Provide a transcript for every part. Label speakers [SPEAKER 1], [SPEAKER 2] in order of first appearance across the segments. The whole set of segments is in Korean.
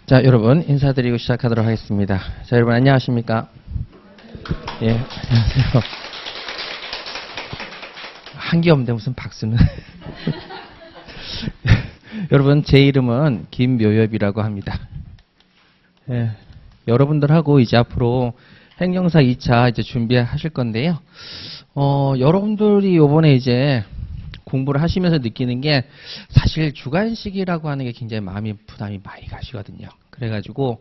[SPEAKER 1] 자, 여러분 인사드리고 시작하도록 하겠습니다. 자, 여러분 안녕하십니까? 예, 안녕하세요. 한기 없는데 무슨 박수는? 여러분 제 이름은 김묘엽이라고 합니다. 예, 여러분들하고 이제 앞으로 행정사 2차 이제 준비하실 건데요. 여러분들이 요번에 이제 공부를 하시면서 느끼는 게 사실 주관식이라고 하는 게 굉장히 부담이 많이 가시거든요. 그래가지고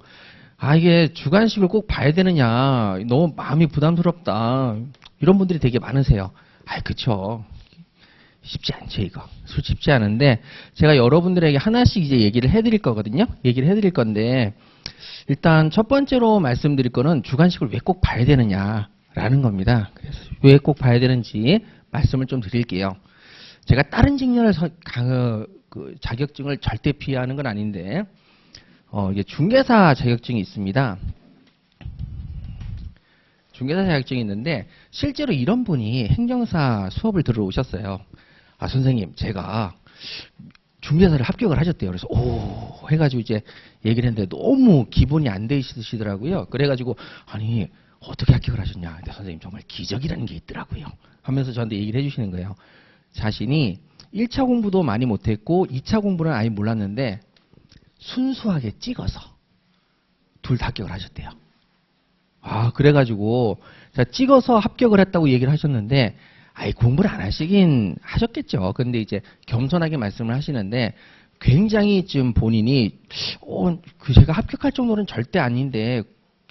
[SPEAKER 1] 이게 주관식을 꼭 봐야 되느냐, 너무 마음이 부담스럽다, 이런 분들이 되게 많으세요. 그쵸. 쉽지 않죠, 이거. 솔직히 쉽지 않은데 제가 여러분들에게 하나씩 이제 얘기를 해드릴 거거든요. 얘기를 해드릴 건데 일단 첫 번째로 말씀드릴 거는 주관식을 왜 꼭 봐야 되느냐라는 겁니다. 그래서 왜 꼭 봐야 되는지 말씀을 좀 드릴게요. 제가 다른 직렬을 자격증을 절대 피하는 건 아닌데 이게 중개사 자격증이 있습니다. 중개사 자격증이 있는데 실제로 이런 분이 행정사 수업을 들어오셨어요. 선생님, 제가 중개사를 합격을 하셨대요. 그래서 오 해가지고 이제 얘기를 했는데 너무 기분이 안 되시더라고요. 그래가지고 아니 어떻게 합격을 하셨냐? 근데 선생님 정말 기적이라는 게 있더라고요. 하면서 저한테 얘기를 해주시는 거예요. 자신이 1차 공부도 많이 못했고 2차 공부는 아예 몰랐는데 순수하게 찍어서 둘 다 합격을 하셨대요. 그래가지고 찍어서 합격을 했다고 얘기를 하셨는데 공부를 안 하시긴 하셨겠죠. 근데 이제 겸손하게 말씀을 하시는데 굉장히 지금 본인이 제가 합격할 정도는 절대 아닌데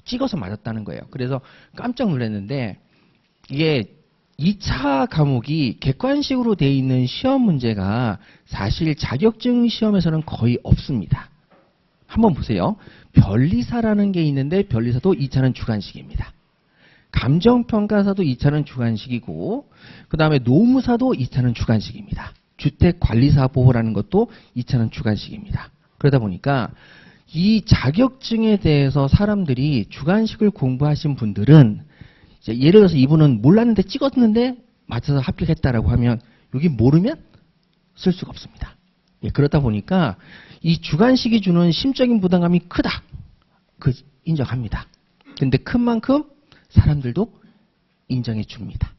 [SPEAKER 1] 찍어서 맞았다는 거예요. 그래서 깜짝 놀랐는데 이게 2차 과목이 객관식으로 돼 있는 시험 문제가 사실 자격증 시험에서는 거의 없습니다. 한번 보세요. 변리사라는 게 있는데 변리사도 2차는 주관식입니다. 감정평가사도 2차는 주관식이고 그 다음에 노무사도 2차는 주관식입니다. 주택관리사보호라는 것도 2차는 주관식입니다. 그러다 보니까 이 자격증에 대해서 사람들이 주관식을 공부하신 분들은 이제 예를 들어서 이분은 몰랐는데 찍었는데 맞춰서 합격했다라고 하면 여기 모르면 쓸 수가 없습니다. 그러다 보니까 이 주관식이 주는 심적인 부담감이 크다. 인정합니다. 근데 큰 만큼 사람들도 인정해 줍니다.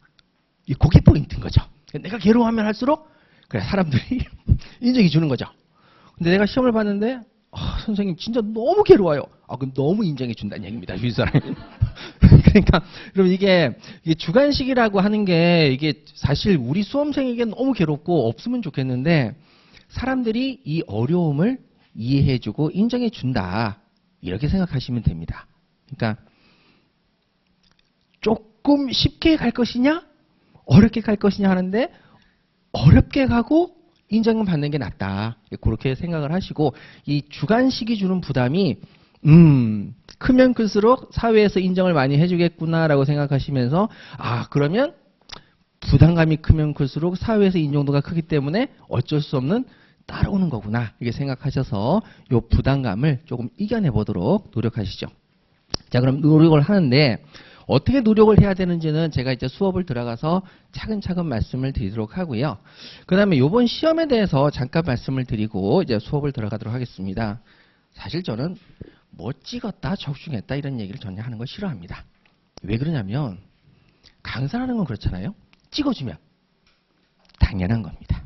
[SPEAKER 1] 그게 포인트인 거죠. 내가 괴로워하면 할수록 사람들이 인정해 주는 거죠. 근데 내가 시험을 봤는데 선생님 진짜 너무 괴로워요. 그럼 너무 인정해 준다는 얘기입니다. 윗사람이. 그러니까 여러분 이게 주관식이라고 하는 게 이게 사실 우리 수험생에게 너무 괴롭고 없으면 좋겠는데 사람들이 이 어려움을 이해해 주고 인정해 준다. 이렇게 생각하시면 됩니다. 그러니까 조금 쉽게 갈 것이냐 어렵게 갈 것이냐 하는데 어렵게 가고 인정을 받는 게 낫다. 그렇게 생각을 하시고 이 주관식이 주는 부담이 크면 클수록 사회에서 인정을 많이 해주겠구나라고 생각하시면서 그러면 부담감이 크면 클수록 사회에서 인정도가 크기 때문에 어쩔 수 없는 따라오는 거구나 이렇게 생각하셔서 이 부담감을 조금 이겨내 보도록 노력하시죠. 자, 그럼 노력을 하는데 어떻게 노력을 해야 되는지는 제가 이제 수업을 들어가서 차근차근 말씀을 드리도록 하고요. 그 다음에 이번 시험에 대해서 잠깐 말씀을 드리고 이제 수업을 들어가도록 하겠습니다. 사실 저는 뭐 찍었다 적중했다 이런 얘기를 전혀 하는 거 싫어합니다. 왜 그러냐면 강사라는 건 그렇잖아요. 찍어주면 당연한 겁니다.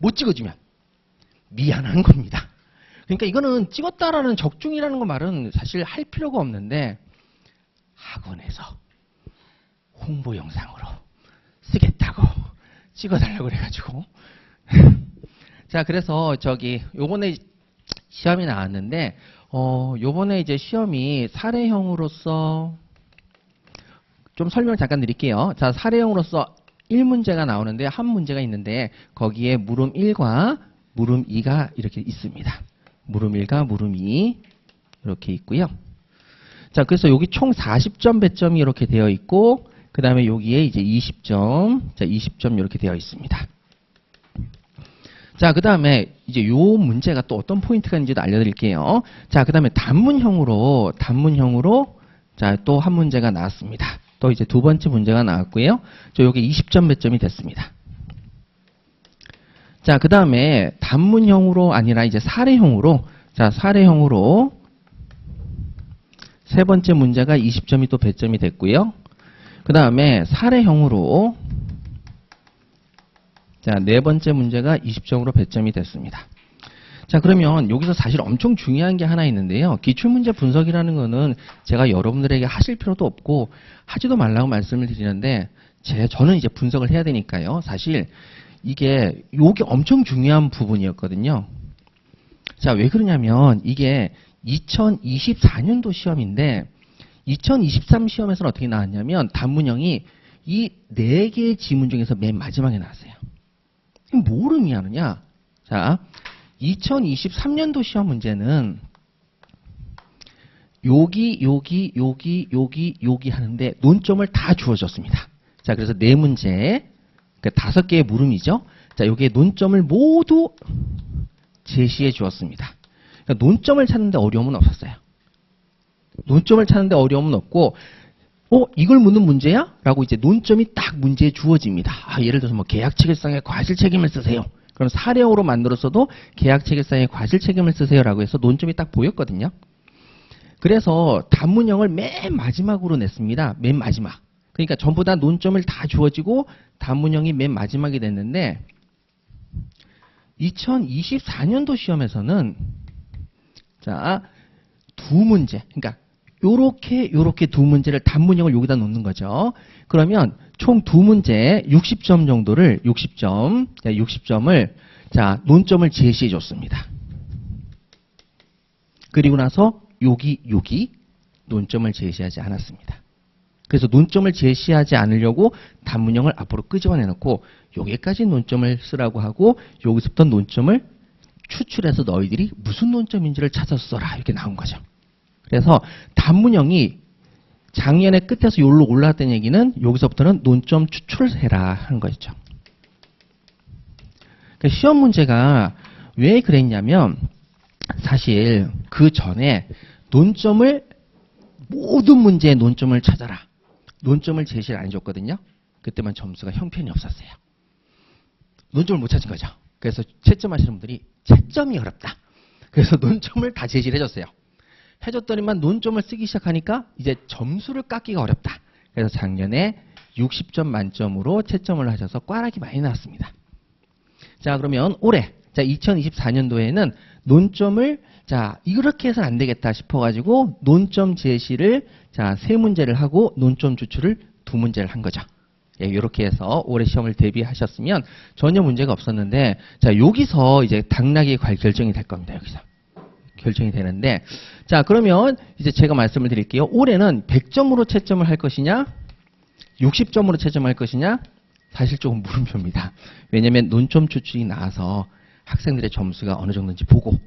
[SPEAKER 1] 못 찍어주면 미안한 겁니다. 그러니까 이거는 찍었다라는 적중이라는 거 말은 사실 할 필요가 없는데 학원에서 홍보 영상으로 쓰겠다고 찍어달라고 그래가지고 자, 그래서 요번에 시험이 나왔는데 요번에 이제 시험이 사례형으로서 좀 설명을 잠깐 드릴게요. 자, 사례형으로서 1문제가 나오는데 한 문제가 있는데 거기에 물음 1과 물음 2가 이렇게 있습니다. 물음 1과 물음 2 이렇게 있고요. 자, 그래서 여기 총 40점 배점이 이렇게 되어 있고 그 다음에 여기에 이제 20점, 자 20점 이렇게 되어 있습니다. 자, 그 다음에 이제 요 문제가 또 어떤 포인트가 있는지도 알려드릴게요. 자, 그 다음에 단문형으로 자, 또 한 문제가 나왔습니다. 또 이제 두 번째 문제가 나왔고요. 요게 20점 배점이 됐습니다. 자, 그 다음에 단문형으로 아니라 이제 사례형으로 자, 사례형으로 세 번째 문제가 20점이 또 배점이 됐고요. 그 다음에 사례형으로 자, 네 번째 문제가 20점으로 배점이 됐습니다. 자, 그러면 여기서 사실 엄청 중요한 게 하나 있는데요. 기출문제 분석이라는 거는 제가 여러분들에게 하실 필요도 없고 하지도 말라고 말씀을 드리는데 저는 이제 분석을 해야 되니까요. 사실 이게 엄청 중요한 부분이었거든요. 자, 왜 그러냐면 이게 2024년도 시험인데 2023 시험에서는 어떻게 나왔냐면 단문형이 이 4개의 지문 중에서 맨 마지막에 나왔어요. 이게 뭘 의미하느냐? 자, 2023년도 시험 문제는 여기 하는데 논점을 다 주어졌습니다. 자, 그래서 4문제, 그 5개의 물음이죠. 자, 여기에 논점을 모두 제시해 주었습니다. 그러니까 논점을 찾는데 어려움은 없었어요. 논점을 찾는데 어려움은 없고, 이걸 묻는 문제야? 라고 이제 논점이 딱 문제에 주어집니다. 예를 들어서 뭐 계약 체결상의 과실 책임을 쓰세요. 그럼 사례형으로 만들었어도 계약 체결상의 과실 책임을 쓰세요라고 해서 논점이 딱 보였거든요. 그래서 단문형을 맨 마지막으로 냈습니다. 맨 마지막. 그러니까 전부 다 논점을 다 주어지고 단문형이 맨 마지막이 됐는데 2024년도 시험에서는 자, 2문제. 그러니까 요렇게 2문제를 단문형을 여기다 놓는 거죠. 그러면 총 2문제 60점 정도를 60점을 자, 논점을 제시해 줬습니다. 그리고 나서 여기 논점을 제시하지 않았습니다. 그래서 논점을 제시하지 않으려고 단문형을 앞으로 끄집어내 놓고 여기까지 논점을 쓰라고 하고 여기서부터 논점을 추출해서 너희들이 무슨 논점인지를 찾아서 써라 이렇게 나온 거죠. 그래서 단문형이 작년에 끝에서 여기로 올라왔다는 얘기는 여기서부터는 논점 추출을 해라 하는 거죠. 그러니까 시험 문제가 왜 그랬냐면 사실 그 전에 모든 문제의 논점을 찾아라. 논점을 제시를 안 해줬거든요. 그때만 점수가 형편이 없었어요. 논점을 못 찾은 거죠. 그래서 채점하시는 분들이 채점이 어렵다. 그래서 논점을 다 제시를 해줬어요. 해줬더니만 논점을 쓰기 시작하니까 이제 점수를 깎기가 어렵다. 그래서 작년에 60점 만점으로 채점을 하셔서 꽈락이 많이 나왔습니다. 자, 그러면 올해 2024년도에는 논점을 이렇게 해서는 안 되겠다 싶어가지고 논점 제시를 3문제를 하고 논점 추출을 2문제를 한 거죠. 예, 이렇게 해서 올해 시험을 대비하셨으면 전혀 문제가 없었는데 여기서 이제 당락이 결정이 될 겁니다. 여기서 결정이 되는데 그러면 이제 제가 말씀을 드릴게요. 올해는 100점으로 채점을 할 것이냐 60점으로 채점할 것이냐 사실 조금 물음표입니다. 왜냐하면 논점 추출이 나와서 학생들의 점수가 어느 정도인지 보고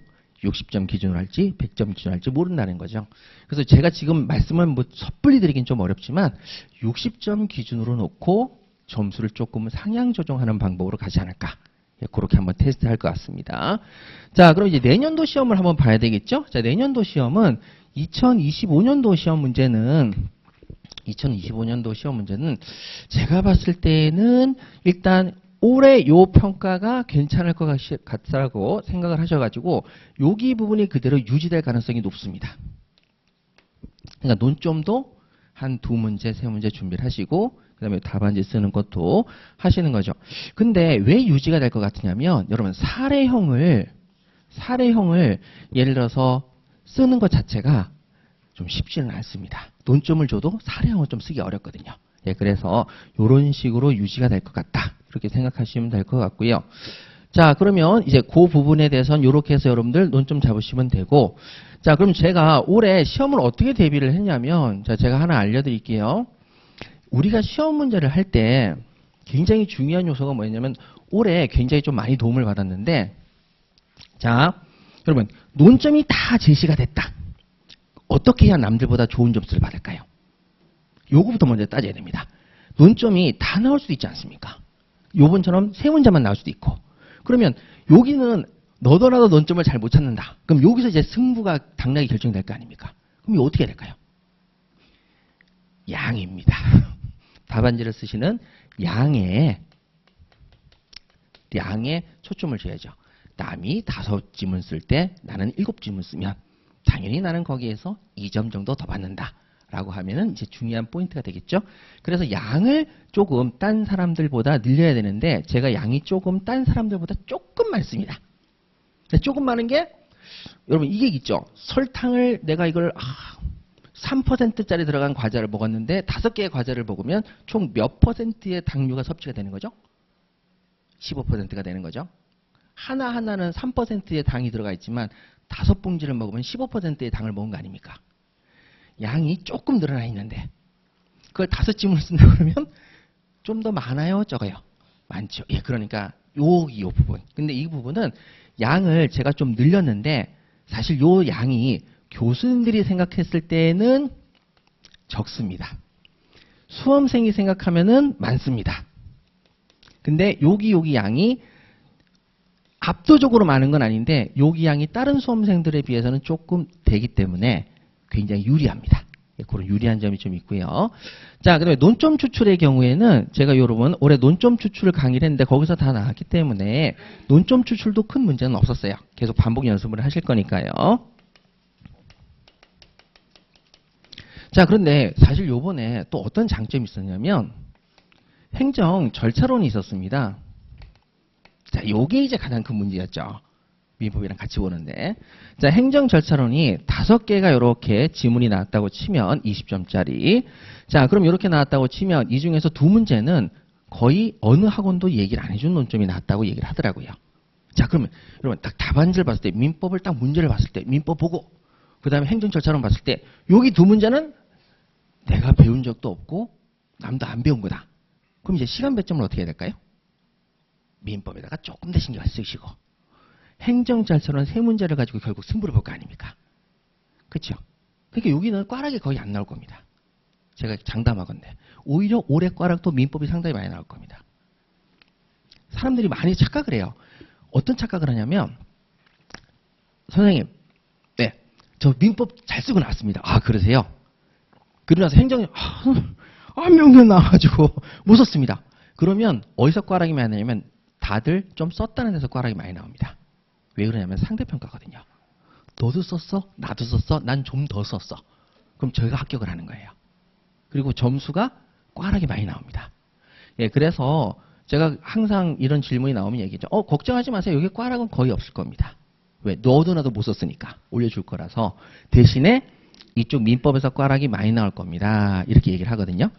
[SPEAKER 1] 60점 기준으로 할지 100점 기준으로 할지 모른다는 거죠. 그래서 제가 지금 말씀을 섣불리 드리긴 좀 어렵지만 60점 기준으로 놓고 점수를 조금 상향 조정하는 방법으로 가지 않을까. 예, 그렇게 한번 테스트할 것 같습니다. 자, 그럼 이제 내년도 시험을 한번 봐야 되겠죠? 자, 내년도 시험은 2025년도 시험 문제는 제가 봤을 때는 일단 올해 요 평가가 괜찮을 것 같다고 생각을 하셔가지고 여기 부분이 그대로 유지될 가능성이 높습니다. 그러니까 논점도 한 2문제, 3문제 준비를 하시고 그 다음에 답안지 쓰는 것도 하시는 거죠. 근데 왜 유지가 될 것 같으냐면 여러분 사례형을 예를 들어서 쓰는 것 자체가 좀 쉽지는 않습니다. 논점을 줘도 사례형은 좀 쓰기 어렵거든요. 예, 그래서 이런 식으로 유지가 될 것 같다. 그렇게 생각하시면 될 것 같고요. 자, 그러면 이제 그 부분에 대해서는 이렇게 해서 여러분들 논점 잡으시면 되고, 자, 그럼 제가 올해 시험을 어떻게 대비를 했냐면, 자, 제가 하나 알려드릴게요. 우리가 시험 문제를 할 때 굉장히 중요한 요소가 뭐였냐면, 올해 굉장히 좀 많이 도움을 받았는데, 자, 여러분, 논점이 다 제시가 됐다. 어떻게 해야 남들보다 좋은 점수를 받을까요? 요거부터 먼저 따져야 됩니다. 논점이 다 나올 수도 있지 않습니까? 요번처럼 3문제만 나올 수도 있고. 그러면 여기는 너더라도 논점을 잘 못 찾는다. 그럼 여기서 이제 승부가 당락이 결정될 거 아닙니까? 그럼 이거 어떻게 해야 될까요? 양입니다. 답안지를 쓰시는 양에 초점을 줘야죠. 남이 5지문 쓸 때 나는 7지문 쓰면 당연히 나는 거기에서 2점 정도 더 받는다. 라고 하면은 이제 중요한 포인트가 되겠죠. 그래서 양을 조금 딴 사람들보다 늘려야 되는데 제가 양이 조금 딴 사람들보다 조금 많습니다. 조금 많은 게 여러분 이게 있죠. 설탕을 내가 이걸 3%짜리 들어간 과자를 먹었는데 5개의 과자를 먹으면 총 몇 %의 당류가 섭취가 되는 거죠? 15%가 되는 거죠. 하나하나는 3%의 당이 들어가 있지만 5봉지를 먹으면 15%의 당을 먹은 거 아닙니까? 양이 조금 늘어나 있는데 그걸 5찜을 쓴다 그러면 좀 더 많아요? 적어요? 많죠. 예, 그러니까 요 부분. 근데 이 부분은 양을 제가 좀 늘렸는데 사실 요 양이 교수님들이 생각했을 때는 적습니다. 수험생이 생각하면은 많습니다. 근데 여기 양이 압도적으로 많은 건 아닌데 여기 양이 다른 수험생들에 비해서는 조금 되기 때문에 굉장히 유리합니다. 그런 유리한 점이 좀 있고요. 자, 그다음에 논점 추출의 경우에는 제가 여러분 올해 논점 추출을 강의를 했는데 거기서 다 나왔기 때문에 논점 추출도 큰 문제는 없었어요. 계속 반복 연습을 하실 거니까요. 자, 그런데 사실 요번에 또 어떤 장점이 있었냐면 행정 절차론이 있었습니다. 자, 요게 이제 가장 큰 문제였죠. 민법이랑 같이 보는데. 자, 행정 절차론이 5개가 이렇게 지문이 나왔다고 치면 20점짜리. 자, 그럼 이렇게 나왔다고 치면 이 중에서 2문제는 거의 어느 학원도 얘기를 안 해준 논점이 나왔다고 얘기를 하더라고요. 자, 그러면 여러분 딱 답안지를 봤을 때 민법을 딱 문제를 봤을 때 민법 보고 그 다음에 행정 절차론 봤을 때 여기 2문제는 내가 배운 적도 없고 남도 안 배운 거다. 그럼 이제 시간 배점을 어떻게 해야 될까요? 민법에다가 조금 더 신경을 쓰시고 행정 절차론 3문제를 가지고 결국 승부를 볼 거 아닙니까? 그렇죠? 그러니까 여기는 꽈락이 거의 안 나올 겁니다. 제가 장담하건대. 오히려 올해 꽈락도 민법이 상당히 많이 나올 겁니다. 사람들이 많이 착각을 해요. 어떤 착각을 하냐면 선생님, 네, 저 민법 잘 쓰고 나왔습니다. 아, 그러세요? 그러고 나서 행정이 명령 나와가지고 못 썼습니다. 그러면 어디서 꽈락이 많이 나냐면 다들 좀 썼다는 데서 꽈락이 많이 나옵니다. 왜 그러냐면 상대평가거든요. 너도 썼어? 나도 썼어? 난 좀 더 썼어. 그럼 저희가 합격을 하는 거예요. 그리고 점수가 꽈락이 많이 나옵니다. 예, 그래서 제가 항상 이런 질문이 나오면 얘기죠. 걱정하지 마세요. 여기 꽈락은 거의 없을 겁니다. 왜? 너도 나도 못 썼으니까 올려줄 거라서. 대신에 이쪽 민법에서 꽈락이 많이 나올 겁니다. 이렇게 얘기를 하거든요.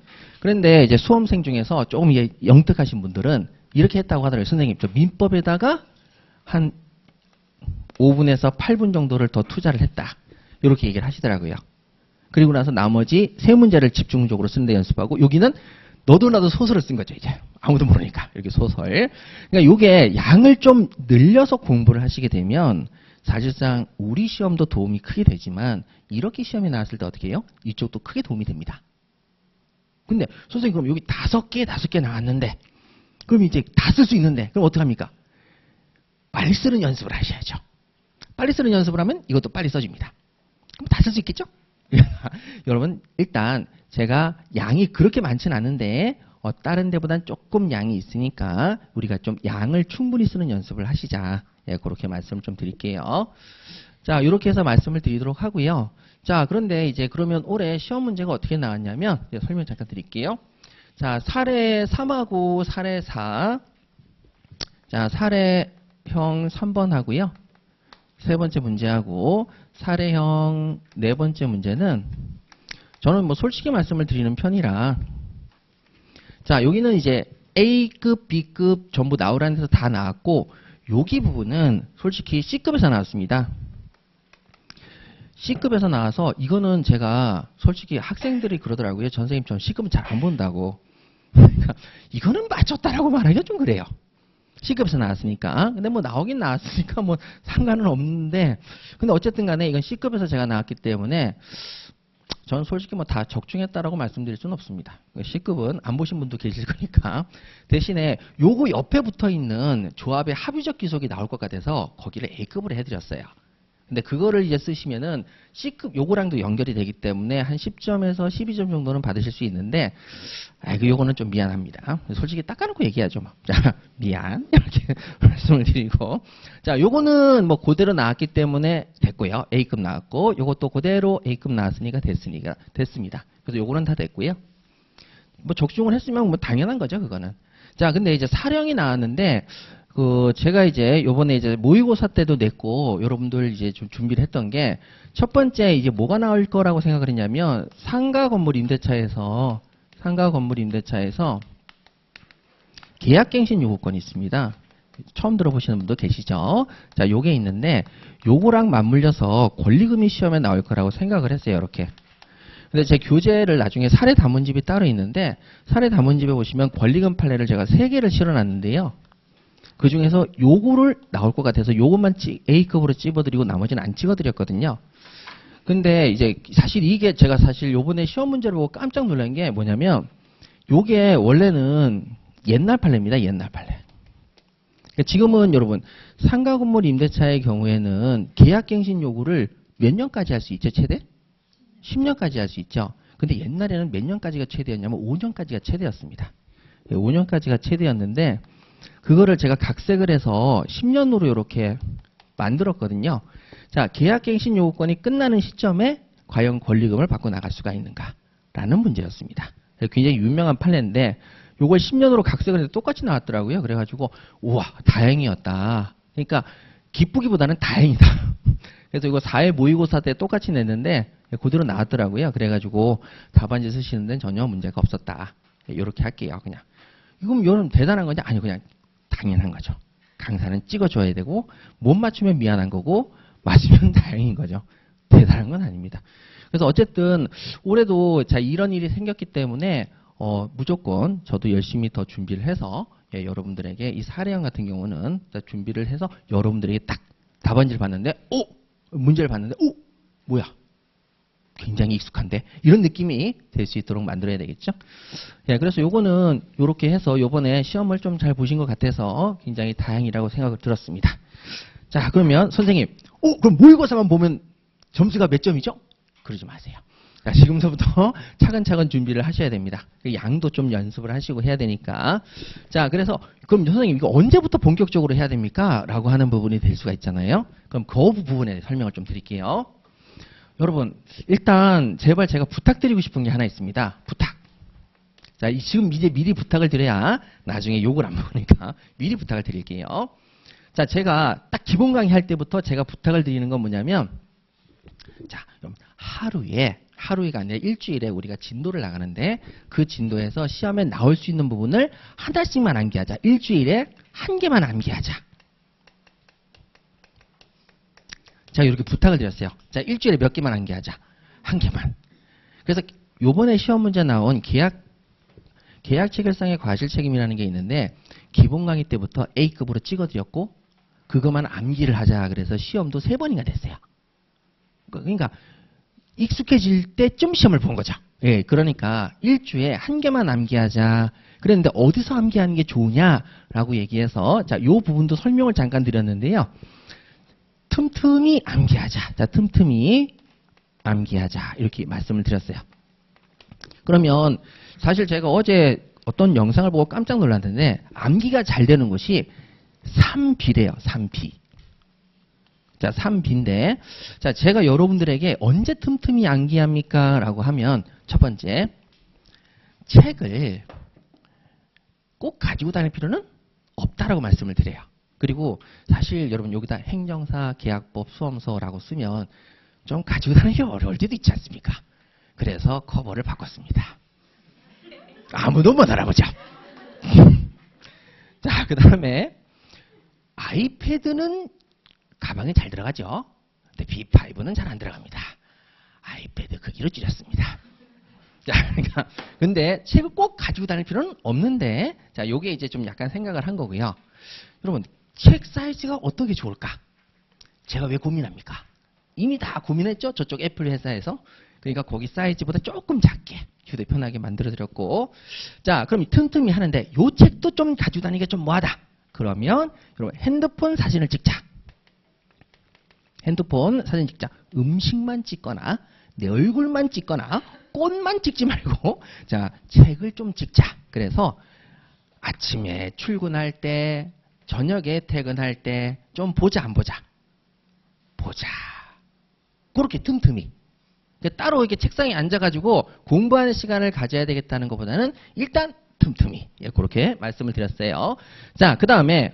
[SPEAKER 1] 그런데 이제 수험생 중에서 조금 영특하신 분들은 이렇게 했다고 하더라고요. 선생님, 저 민법에다가 한 5분에서 8분 정도를 더 투자를 했다. 이렇게 얘기를 하시더라고요. 그리고 나서 나머지 3문제를 집중적으로 쓰는데 연습하고 여기는 너도 나도 소설을 쓴 거죠. 이제 아무도 모르니까 이렇게 소설. 그러니까 이게 양을 좀 늘려서 공부를 하시게 되면 사실상 우리 시험도 도움이 크게 되지만 이렇게 시험이 나왔을 때 어떻게 해요? 이쪽도 크게 도움이 됩니다. 근데 선생님 그럼 여기 5개 나왔는데 그럼 이제 다 쓸 수 있는데 그럼 어떡합니까? 빨리 쓰는 연습을 하셔야죠. 빨리 쓰는 연습을 하면 이것도 빨리 써집니다. 그럼 다 쓸 수 있겠죠? 여러분 일단 제가 양이 그렇게 많지는 않은데 다른 데보단 조금 양이 있으니까 우리가 좀 양을 충분히 쓰는 연습을 하시자. 예, 그렇게 말씀을 좀 드릴게요. 자, 이렇게 해서 말씀을 드리도록 하고요. 자, 그런데 이제 그러면 올해 시험 문제가 어떻게 나왔냐면 설명 잠깐 드릴게요. 자, 사례 3하고 사례 4. 자, 사례형 3번 하고요. 3번째 문제하고 사례형 4번째 문제는 저는 뭐 솔직히 말씀을 드리는 편이라 자, 여기는 이제 A급, B급 전부 나오라는 데서 다 나왔고 여기 부분은 솔직히 C급에서 나왔습니다. C급에서 나와서 이거는 제가 솔직히 학생들이 그러더라고요. 선생님 전 C급은 잘 안 본다고. 그러니까 이거는 맞췄다라고 말하기가 좀 그래요. C급에서 나왔으니까. 근데 뭐 나오긴 나왔으니까 뭐 상관은 없는데 근데 어쨌든 간에 이건 C급에서 제가 나왔기 때문에 저는 솔직히 뭐 다 적중했다라고 말씀드릴 수는 없습니다. C급은 안 보신 분도 계실 거니까. 대신에 요거 옆에 붙어 있는 조합의 합의적 기속이 나올 것 같아서 거기를 A급으로 해드렸어요. 근데 그거를 이제 쓰시면은 C급 요거랑도 연결이 되기 때문에 한 10점에서 12점 정도는 받으실 수 있는데, 요거는 좀 미안합니다. 솔직히 닦아놓고 얘기하죠. 뭐. 자, 미안. 이렇게 말씀을 드리고. 자, 요거는 뭐 그대로 나왔기 때문에 됐고요. A급 나왔고, 요것도 그대로 A급 나왔으니까 됐습니다. 그래서 요거는 다 됐고요. 뭐 적중을 했으면 뭐 당연한 거죠, 그거는. 자, 근데 이제 사령이 나왔는데, 제가 이제 요번에 이제 모의고사 때도 냈고, 여러분들 이제 좀 준비를 했던 게, 첫 번째 이제 뭐가 나올 거라고 생각을 했냐면, 상가 건물 임대차에서 계약갱신 요구권이 있습니다. 처음 들어보시는 분도 계시죠? 자, 요게 있는데, 요거랑 맞물려서 권리금이 시험에 나올 거라고 생각을 했어요, 이렇게. 근데 제 교재를 나중에 사례 담원집이 따로 있는데, 사례 담원집에 보시면 권리금 판례를 제가 3개를 실어놨는데요. 그 중에서 요거를 나올 것 같아서 요것만 A급으로 찝어드리고 나머지는 안 찍어드렸거든요. 근데 이제 사실 이게 제가 사실 요번에 시험 문제를 보고 깜짝 놀란 게 뭐냐면, 요게 원래는 옛날 판례입니다. 옛날 판례. 지금은 여러분 상가 건물 임대차의 경우에는 계약갱신 요구를 몇 년까지 할 수 있죠? 최대? 10년까지 할 수 있죠. 근데 옛날에는 몇 년까지가 최대였냐면 5년까지가 최대였습니다. 5년까지가 최대였는데 그거를 제가 각색을 해서 10년으로 이렇게 만들었거든요. 자, 계약갱신 요구권이 끝나는 시점에 과연 권리금을 받고 나갈 수가 있는가라는 문제였습니다. 굉장히 유명한 판례인데 요걸 10년으로 각색을 해서 똑같이 나왔더라고요. 그래가지고 우와 다행이었다. 그러니까 기쁘기보다는 다행이다. 그래서 이거 4회 모의고사 때 똑같이 냈는데 그대로 나왔더라고요. 그래가지고 답안지 쓰시는 데는 전혀 문제가 없었다. 이렇게 할게요. 그냥. 이건 여러분 대단한 건지 아니 그냥 당연한 거죠. 강사는 찍어줘야 되고 못 맞추면 미안한 거고 맞으면 다행인 거죠. 대단한 건 아닙니다. 그래서 어쨌든 올해도 자 이런 일이 생겼기 때문에 무조건 저도 열심히 더 준비를 해서 여러분들에게 이 사례형 같은 경우는 준비를 해서 여러분들에게 딱 답안지를 봤는데 문제를 봤는데 뭐야 굉장히 익숙한데 이런 느낌이 될 수 있도록 만들어야 되겠죠. 그래서 요거는 요렇게 해서 요번에 시험을 좀 잘 보신 것 같아서 굉장히 다행이라고 생각을 들었습니다. 자 그러면 선생님 그럼 모의고사만 보면 점수가 몇 점이죠? 그러지 마세요. 자, 지금서부터 차근차근 준비를 하셔야 됩니다. 양도 좀 연습을 하시고 해야 되니까. 자, 그래서 그럼 선생님 이거 언제부터 본격적으로 해야 됩니까? 라고 하는 부분이 될 수가 있잖아요. 그럼 그 부분에 설명을 좀 드릴게요. 여러분, 일단 제발 제가 부탁드리고 싶은 게 하나 있습니다. 부탁. 자, 지금 이제 미리 부탁을 드려야 나중에 욕을 안 먹으니까 미리 부탁을 드릴게요. 자, 제가 딱 기본 강의 할 때부터 제가 부탁을 드리는 건 뭐냐면 자, 그럼 하루가 아니라 일주일에 우리가 진도를 나가는데 그 진도에서 시험에 나올 수 있는 부분을 하나씩만 암기하자. 일주일에 한 개만 암기하자. 자, 이렇게 부탁을 드렸어요. 자, 일주일에 몇 개만 암기하자. 한 개만. 그래서 요번에 시험 문제 나온 계약 체결상의 과실 책임이라는 게 있는데 기본 강의 때부터 A급으로 찍어드렸고 그것만 암기를 하자. 그래서 시험도 3번이나 됐어요. 그러니까 익숙해질 때쯤 시험을 본 거죠. 예, 그러니까 일주에 한 개만 암기하자. 그랬는데 어디서 암기하는 게 좋으냐라고 얘기해서 자, 요 부분도 설명을 잠깐 드렸는데요. 틈틈이 암기하자. 자, 틈틈이 암기하자. 이렇게 말씀을 드렸어요. 그러면 사실 제가 어제 어떤 영상을 보고 깜짝 놀랐는데 암기가 잘 되는 것이 3B래요. 3B. 자, 3B인데, 자, 제가 여러분들에게 언제 틈틈이 암기합니까? 라고 하면, 첫 번째, 책을 꼭 가지고 다닐 필요는 없다라고 말씀을 드려요. 그리고 사실 여러분 여기다 행정사, 계약법, 수험서라고 쓰면 좀 가지고 다니기 어려울 때도 있지 않습니까? 그래서 커버를 바꿨습니다. 아무도 못 알아보죠. 자, 그 다음에 아이패드는 가방에 잘 들어가죠. 근데 B5는 잘 안 들어갑니다. 아이패드 크기로 줄였습니다. 자, 그러니까 근데 책을 꼭 가지고 다닐 필요는 없는데, 자, 요게 이제 좀 약간 생각을 한 거고요. 여러분, 책 사이즈가 어떻게 좋을까? 제가 왜 고민합니까? 이미 다 고민했죠. 저쪽 애플 회사에서. 그러니까 거기 사이즈보다 조금 작게 휴대폰하게 만들어드렸고, 자, 그럼 틈틈이 하는데 요 책도 좀 가지고 다니기가 좀 뭐하다. 그러면 여러분 핸드폰 사진을 찍자. 핸드폰 사진 찍자. 음식만 찍거나 내 얼굴만 찍거나 꽃만 찍지 말고 자, 책을 좀 찍자. 그래서 아침에 출근할 때, 저녁에 퇴근할 때 좀 보자 안 보자? 보자. 그렇게 틈틈이. 따로 이렇게 책상에 앉아가지고 공부하는 시간을 가져야 되겠다는 것보다는 일단 틈틈이. 예, 그렇게 말씀을 드렸어요. 자, 그 다음에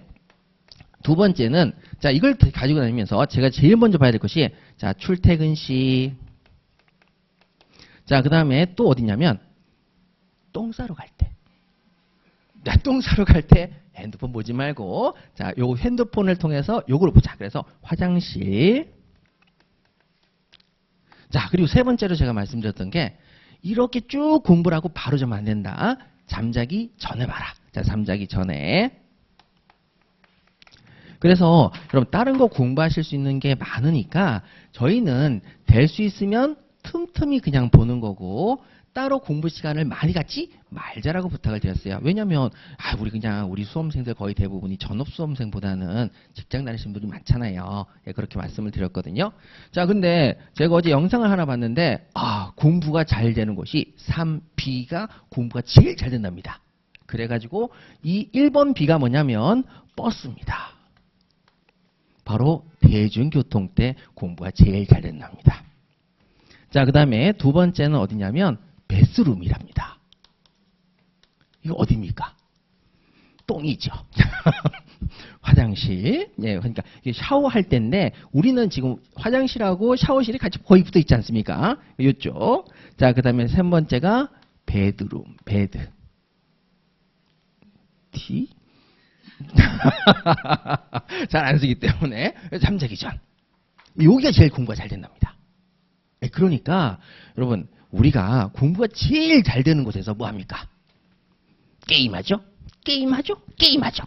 [SPEAKER 1] 두 번째는 자, 이걸 가지고 다니면서 제가 제일 먼저 봐야 될 것이 자, 출퇴근 시. 자, 그 다음에 또 어디냐면 똥 싸러 갈 때. 자, 똥 싸러 갈 때 핸드폰 보지 말고 자, 요 핸드폰을 통해서 요걸 보자. 그래서 화장실. 자, 그리고 세 번째로 제가 말씀드렸던 게 이렇게 쭉 공부를 하고 바로 자면 안 된다. 잠자기 전에 봐라. 자, 잠자기 전에. 그래서 여러분 다른 거 공부하실 수 있는 게 많으니까 저희는 될 수 있으면 틈틈이 그냥 보는 거고 따로 공부 시간을 많이 갖지 말자라고 부탁을 드렸어요. 왜냐면 우리 수험생들 거의 대부분이 전업 수험생보다는 직장 다니시는 분들이 많잖아요. 예, 그렇게 말씀을 드렸거든요. 자, 근데 제가 어제 영상을 하나 봤는데 공부가 잘 되는 곳이 3B가 공부가 제일 잘 된답니다. 그래가지고 이 1번 B가 뭐냐면 버스입니다. 바로 대중교통 때 공부가 제일 잘 된답니다. 자, 그 다음에 두 번째는 어디냐면 베스룸이랍니다. 이거 어디입니까? 똥이죠. 화장실. 예, 그러니까 이게 샤워할 때인데 우리는 지금 화장실하고 샤워실이 같이 거의 붙어 있지 않습니까? 이쪽. 자, 그 다음에 세 번째가 베드룸. 베드. T? 잘 안 쓰기 때문에 잠자기 전. 여기가 제일 공부가 잘 된답니다. 그러니까 여러분 우리가 공부가 제일 잘 되는 곳에서 뭐합니까? 게임하죠? 게임하죠? 게임하죠?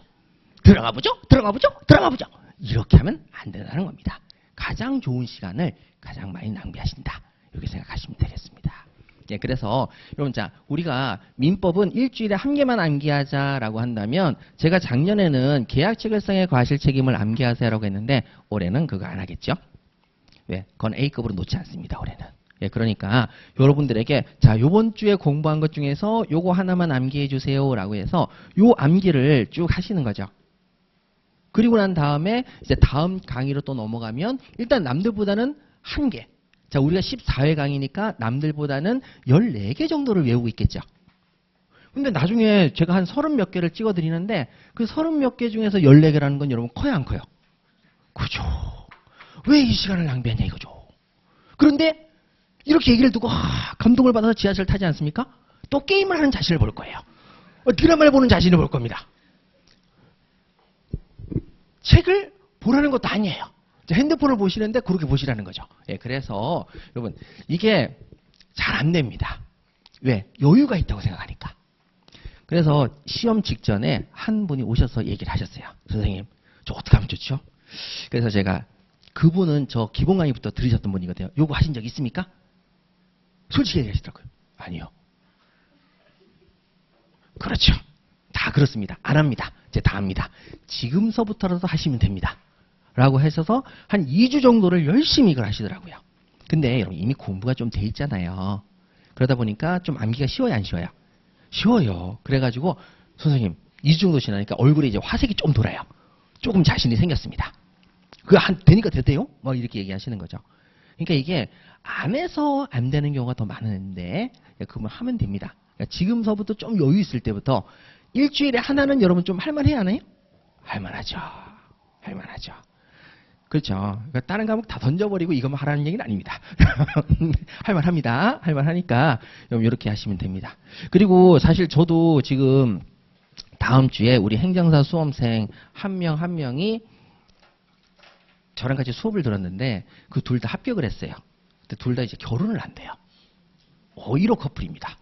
[SPEAKER 1] 들어가 보죠? 들어가 보죠? 들어가 보죠? 이렇게 하면 안 된다는 겁니다. 가장 좋은 시간을 가장 많이 낭비하신다. 이렇게 생각하시면 되겠습니다. 예, 그래서 여러분 자 우리가 민법은 일주일에 한 개만 암기하자라고 한다면 제가 작년에는 계약체결성의 과실 책임을 암기하세요라고 했는데 올해는 그거 안 하겠죠? 왜? 그건 A급으로 놓지 않습니다. 올해는. 예, 그러니까 여러분들에게 자 요번 주에 공부한 것 중에서 요거 하나만 암기해 주세요라고 해서 요 암기를 쭉 하시는 거죠. 그리고 난 다음에 이제 다음 강의로 또 넘어가면 일단 남들보다는 한 개. 자, 우리가 14회 강의니까 남들보다는 14개 정도를 외우고 있겠죠. 근데 나중에 제가 한 30 몇 개를 찍어 드리는데 그 30 몇 개 중에서 14개라는 건 여러분 커요, 안 커요? 그죠. 왜 이 시간을 낭비하냐 이거죠. 그런데 이렇게 얘기를 듣고 감동을 받아서 지하철 타지 않습니까? 또 게임을 하는 자신을 볼 거예요. 드라마를 보는 자신을 볼 겁니다. 책을 보라는 것도 아니에요. 핸드폰을 보시는데 그렇게 보시라는 거죠. 예, 그래서 여러분 이게 잘 안 됩니다. 왜? 여유가 있다고 생각하니까. 그래서 시험 직전에 한 분이 오셔서 얘기를 하셨어요. 선생님, 저 어떻게 하면 좋죠? 그래서 제가 그분은 저 기본 강의부터 들으셨던 분이거든요. 요거 하신 적 있습니까? 솔직히 얘기하시더라고요. 아니요. 그렇죠. 다 그렇습니다. 안 합니다. 이제 다 합니다. 지금서부터라도 하시면 됩니다. 라고 하셔서 한 2주 정도를 열심히 이걸 하시더라고요. 근데 여러분 이미 공부가 좀 돼 있잖아요. 그러다 보니까 좀 암기가 쉬워요, 안 쉬워요? 쉬워요. 그래가지고 선생님 2주 정도 지나니까 얼굴에 이제 화색이 좀 돌아요. 조금 자신이 생겼습니다. 그거 되니까 됐대요? 막 이렇게 얘기하시는 거죠. 그러니까 이게 안 해서 안 되는 경우가 더 많은데 그러면 하면 됩니다. 그러니까 지금서부터 좀 여유 있을 때부터 일주일에 하나는 여러분 좀 할만해야 하나요? 할만하죠. 할만하죠. 그렇죠. 그러니까 다른 과목 다 던져버리고 이것만 하라는 얘기는 아닙니다. 할만합니다. 할만하니까 이렇게 하시면 됩니다. 그리고 사실 저도 지금 다음 주에 우리 행정사 수험생 한 명 한 명이 저랑 같이 수업을 들었는데 그 둘 다 합격을 했어요. 근데 둘 다 이제 결혼을 한대요. 1호 커플입니다.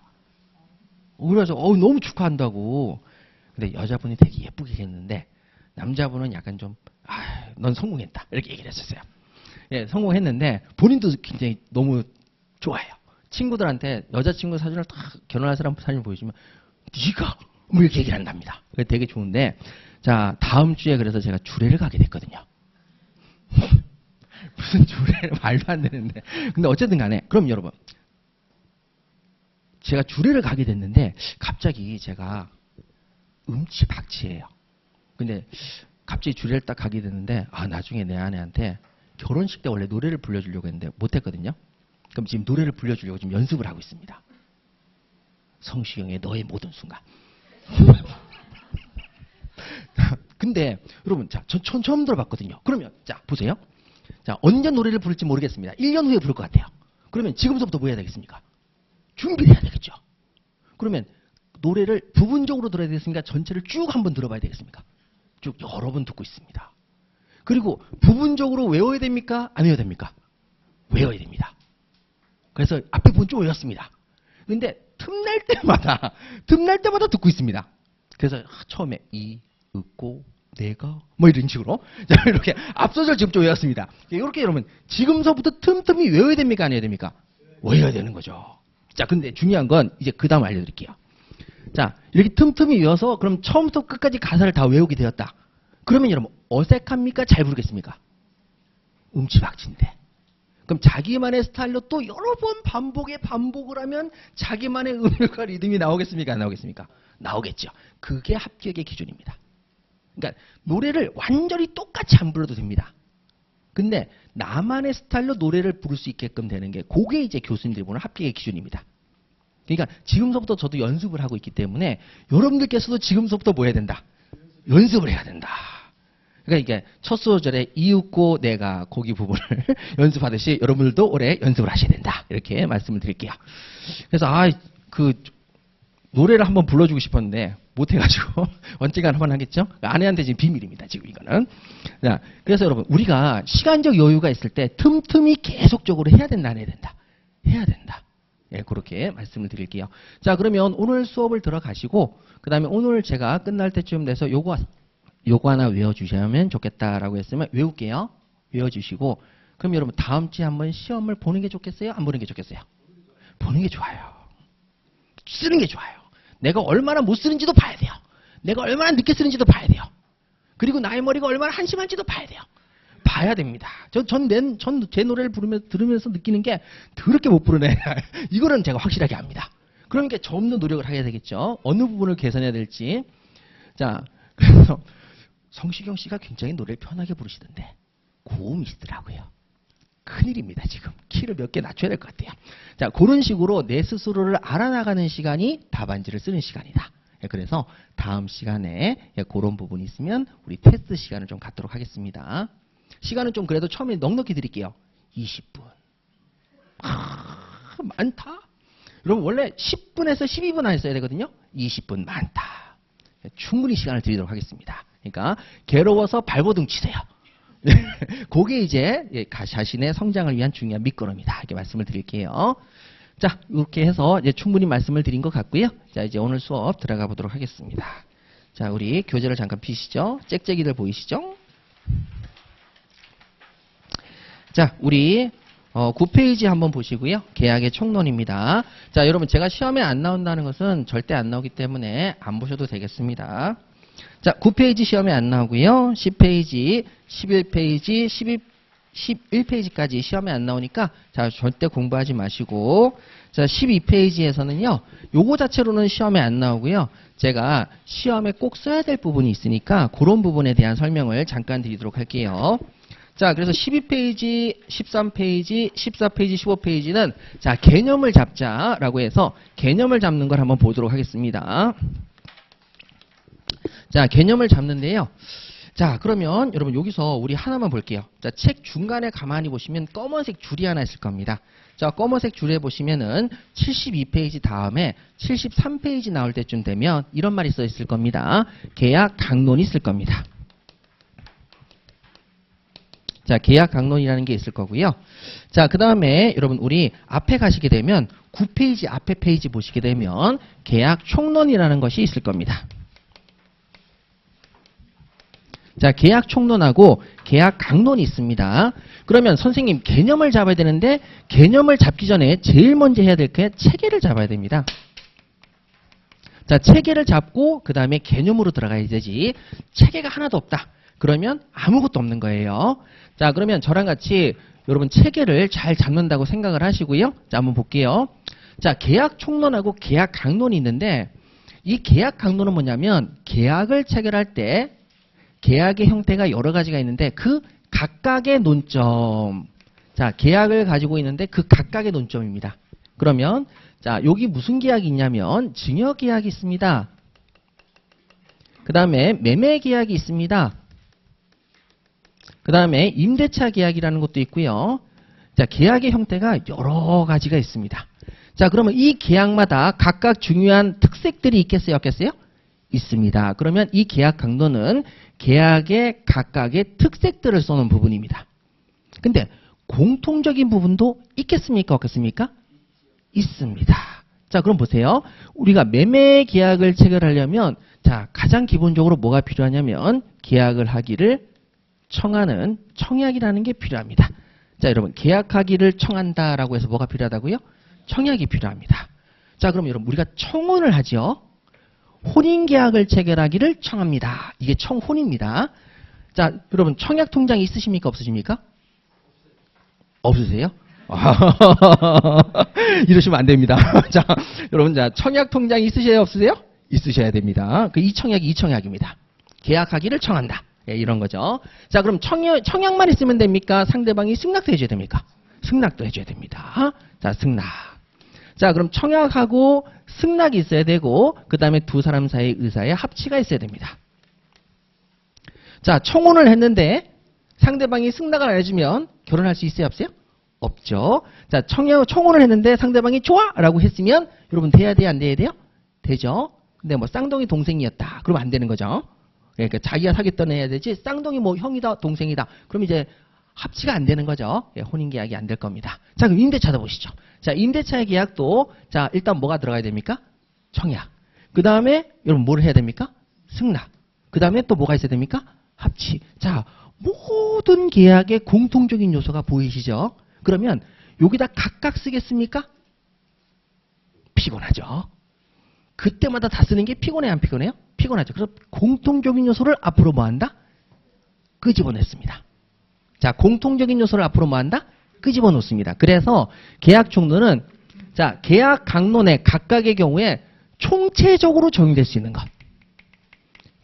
[SPEAKER 1] 그래서 너무 축하한다고. 근데 여자분이 되게 예쁘게 했는데 남자분은 약간 좀 넌 성공했다 이렇게 얘기를 했었어요. 예, 성공했는데 본인도 굉장히 너무 좋아해요. 친구들한테 여자친구 사진을 딱 결혼할 사람 사진을 보여주면 네가 뭐 이렇게 얘기를 한답니다. 그게 되게 좋은데 자 다음 주에 그래서 제가 주례를 가게 됐거든요. 무슨 주례를 말도 안 되는데. 근데 어쨌든 간에 그럼 여러분 제가 주례를 가게 됐는데 갑자기 제가 음치박치예요. 근데 갑자기 주례를 딱 가게 됐는데 나중에 내 아내한테 결혼식 때 원래 노래를 불러주려고 했는데 못했거든요. 그럼 지금 노래를 불러주려고 지금 연습을 하고 있습니다. 성시경의 너의 모든 순간. 근데 여러분 전 처음 들어봤거든요. 그러면 자 보세요. 자 언제 노래를 부를지 모르겠습니다. 1년 후에 부를 것 같아요. 그러면 지금부터 뭐 해야 되겠습니까? 준비를 해야 되겠죠. 그러면 노래를 부분적으로 들어야 되겠습니까? 전체를 쭉 한번 들어봐야 되겠습니까? 쭉 여러 번 듣고 있습니다. 그리고 부분적으로 외워야 됩니까? 안 외워야 됩니까? 외워야 됩니다. 그래서 앞에 부분 좀 외웠습니다. 근데 틈날 때마다 듣고 있습니다. 그래서 처음에 웃고 내가 뭐 이런 식으로 자 이렇게 앞소절 지금 좀 외웠습니다. 이렇게 여러분 지금서부터 틈틈이 외워야 됩니까? 안 외워야 됩니까? 외워야 되는 거죠. 자 근데 중요한 건 이제 그 다음 알려드릴게요. 자 이렇게 틈틈이 외워서 그럼 처음부터 끝까지 가사를 다 외우게 되었다. 그러면 여러분 어색합니까? 잘 부르겠습니까? 음치박치인데. 그럼 자기만의 스타일로 또 여러 번 반복을 하면 자기만의 음역과 리듬이 나오겠습니까? 안 나오겠습니까? 나오겠죠. 그게 합격의 기준입니다. 그러니까 노래를 완전히 똑같이 안 불러도 됩니다. 근데 나만의 스타일로 노래를 부를 수 있게끔 되는 게 그게 이제 교수님들이 보는 합격의 기준입니다. 그러니까 지금서부터 저도 연습을 하고 있기 때문에 여러분들께서도 지금서부터 뭐 해야 된다? 연습을 해야 된다. 그러니까 이게 첫 소절에 이윽고 내가 거기 부분을 연습하듯이 여러분들도 올해 연습을 하셔야 된다. 이렇게 말씀을 드릴게요. 그래서 그 노래를 한번 불러주고 싶었는데 못해가지고 언젠간 한번 하겠죠? 아내한테 지금 비밀입니다. 지금 이거는. 자, 그래서 여러분 우리가 시간적 여유가 있을 때 틈틈이 계속적으로 해야 된다, 안 해야 된다? 해야 된다. 예, 그렇게 말씀을 드릴게요. 자, 그러면 오늘 수업을 들어가시고 그 다음에 오늘 제가 끝날 때쯤 돼서 요거 하나 외워주시면 좋겠다라고 했으면 외울게요. 외워주시고 그럼 여러분 다음 주에 한번 시험을 보는 게 좋겠어요? 안 보는 게 좋겠어요? 보는 게 좋아요. 쓰는 게 좋아요. 내가 얼마나 못 쓰는지도 봐야 돼요. 내가 얼마나 늦게 쓰는지도 봐야 돼요. 그리고 나의 머리가 얼마나 한심한지도 봐야 돼요. 봐야 됩니다. 전 제 노래를 들으면서 느끼는 게 더럽게 못 부르네. 이거는 제가 확실하게 압니다. 그러니까 좀 더 노력을 해야 되겠죠. 어느 부분을 개선해야 될지. 자, 그래서 성시경 씨가 굉장히 노래를 편하게 부르시던데 고음이시더라고요. 큰일입니다. 지금 키를 몇 개 낮춰야 될 것 같아요. 자, 그런 식으로 내 스스로를 알아나가는 시간이 답안지를 쓰는 시간이다. 그래서 다음 시간에 그런 부분이 있으면 우리 테스트 시간을 좀 갖도록 하겠습니다. 시간은 좀 그래도 처음에 넉넉히 드릴게요. 20분. 많다. 여러분 원래 10분에서 12분 안에 써야 되거든요. 20분 많다. 충분히 시간을 드리도록 하겠습니다. 그러니까 괴로워서 발버둥 치세요. 그게 이제 자신의 성장을 위한 중요한 밑거름이다. 이렇게 말씀을 드릴게요. 자, 이렇게 해서 이제 충분히 말씀을 드린 것 같고요. 자, 이제 오늘 수업 들어가 보도록 하겠습니다. 자, 우리 교재를 잠깐 피시죠. 짹짹이들 보이시죠? 자, 우리 9페이지 한번 보시고요. 계약의 총론입니다. 자, 여러분 제가 시험에 안 나온다는 것은 절대 안 나오기 때문에 안 보셔도 되겠습니다. 자, 9페이지 시험에 안 나오고요. 10페이지, 11페이지, 11페이지까지 시험에 안 나오니까 자, 절대 공부하지 마시고 자, 12페이지에서는요. 요거 자체로는 시험에 안 나오고요. 제가 시험에 꼭 써야 될 부분이 있으니까 그런 부분에 대한 설명을 잠깐 드리도록 할게요. 자, 그래서 12페이지, 13페이지, 14페이지, 15페이지는 자, 개념을 잡자라고 해서 개념을 잡는 걸 한번 보도록 하겠습니다. 자, 개념을 잡는데요. 자, 그러면 여러분 여기서 우리 하나만 볼게요. 자, 책 중간에 가만히 보시면 검은색 줄이 하나 있을 겁니다. 자, 검은색 줄에 보시면은 72페이지 다음에 73페이지 나올 때쯤 되면 이런 말이 써 있을 겁니다. 계약 강론이 있을 겁니다. 자, 계약 강론이라는 게 있을 거고요. 자, 그 다음에 여러분 우리 앞에 가시게 되면 9페이지 앞에 페이지 보시게 되면 계약 총론이라는 것이 있을 겁니다. 자, 계약 총론하고 계약 강론이 있습니다. 그러면 선생님 개념을 잡아야 되는데 개념을 잡기 전에 제일 먼저 해야 될 게 체계를 잡아야 됩니다. 자, 체계를 잡고 그 다음에 개념으로 들어가야 되지. 체계가 하나도 없다. 그러면 아무것도 없는 거예요. 자, 그러면 저랑 같이 여러분 체계를 잘 잡는다고 생각을 하시고요. 자, 한번 볼게요. 자, 계약 총론하고 계약 강론이 있는데 이 계약 강론은 뭐냐면 계약을 체결할 때 계약의 형태가 여러 가지가 있는데 그 각각의 논점. 자, 계약을 가지고 있는데 그 각각의 논점입니다. 그러면 자, 여기 무슨 계약이 있냐면 증여 계약이 있습니다. 그 다음에 매매 계약이 있습니다. 그 다음에 임대차 계약이라는 것도 있고요. 자, 계약의 형태가 여러 가지가 있습니다. 자, 그러면 이 계약마다 각각 중요한 특색들이 있겠어요? 없겠어요? 있습니다. 그러면 이 계약 강론은 계약의 각각의 특색들을 써놓은 부분입니다. 근데 공통적인 부분도 있겠습니까? 없겠습니까? 있습니다. 자, 그럼 보세요. 우리가 매매 계약을 체결하려면 자, 가장 기본적으로 뭐가 필요하냐면 계약을 하기를 청하는 청약이라는 게 필요합니다. 자, 여러분 계약하기를 청한다라고 해서 뭐가 필요하다고요? 청약이 필요합니다. 자, 그럼 여러분 우리가 청혼을 하죠. 혼인계약을 체결하기를 청합니다. 이게 청혼입니다. 자, 여러분 청약통장이 있으십니까? 없으십니까? 없으세요? 이러시면 안 됩니다. 자, 여러분 자 청약통장이 있으세요? 없으세요? 있으셔야 됩니다. 그 이 청약입니다. 계약하기를 청한다. 예, 이런 거죠. 자, 그럼 청약만 있으면 됩니까? 상대방이 승낙도 해줘야 됩니까? 승낙도 해줘야 됩니다. 자, 승낙. 자, 그럼 청약하고 승낙이 있어야 되고 그 다음에 두 사람 사이의 의사의 합치가 있어야 됩니다. 자, 청혼을 했는데 상대방이 승낙을 안 해주면 결혼할 수 있어요? 없어요? 없죠. 자, 청혼을 했는데 상대방이 좋아! 라고 했으면 여러분 돼야 돼요? 안 돼야 돼요? 되죠. 근데 뭐 쌍둥이 동생이었다. 그러면 안 되는 거죠. 그러니까 자기가 사귀었던 애야 되지 쌍둥이 뭐 형이다 동생이다. 그럼 이제 합치가 안 되는 거죠. 예, 혼인계약이 안 될 겁니다. 자, 그럼 임대차도 보시죠. 자, 임대차의 계약도 자 일단 뭐가 들어가야 됩니까? 청약. 그 다음에 여러분 뭘 해야 됩니까? 승낙. 그 다음에 또 뭐가 있어야 됩니까? 합치. 자, 모든 계약의 공통적인 요소가 보이시죠? 그러면 여기다 각각 쓰겠습니까? 피곤하죠. 그때마다 다 쓰는 게 피곤해요? 안 피곤해요? 피곤하죠. 그래서 공통적인 요소를 앞으로 뭐한다? 끄집어냈습니다. 자, 공통적인 요소를 앞으로 뭐한다? 끄집어 놓습니다. 그래서 계약 총론은 자, 계약 강론의 각각의 경우에 총체적으로 적용될 수 있는 것.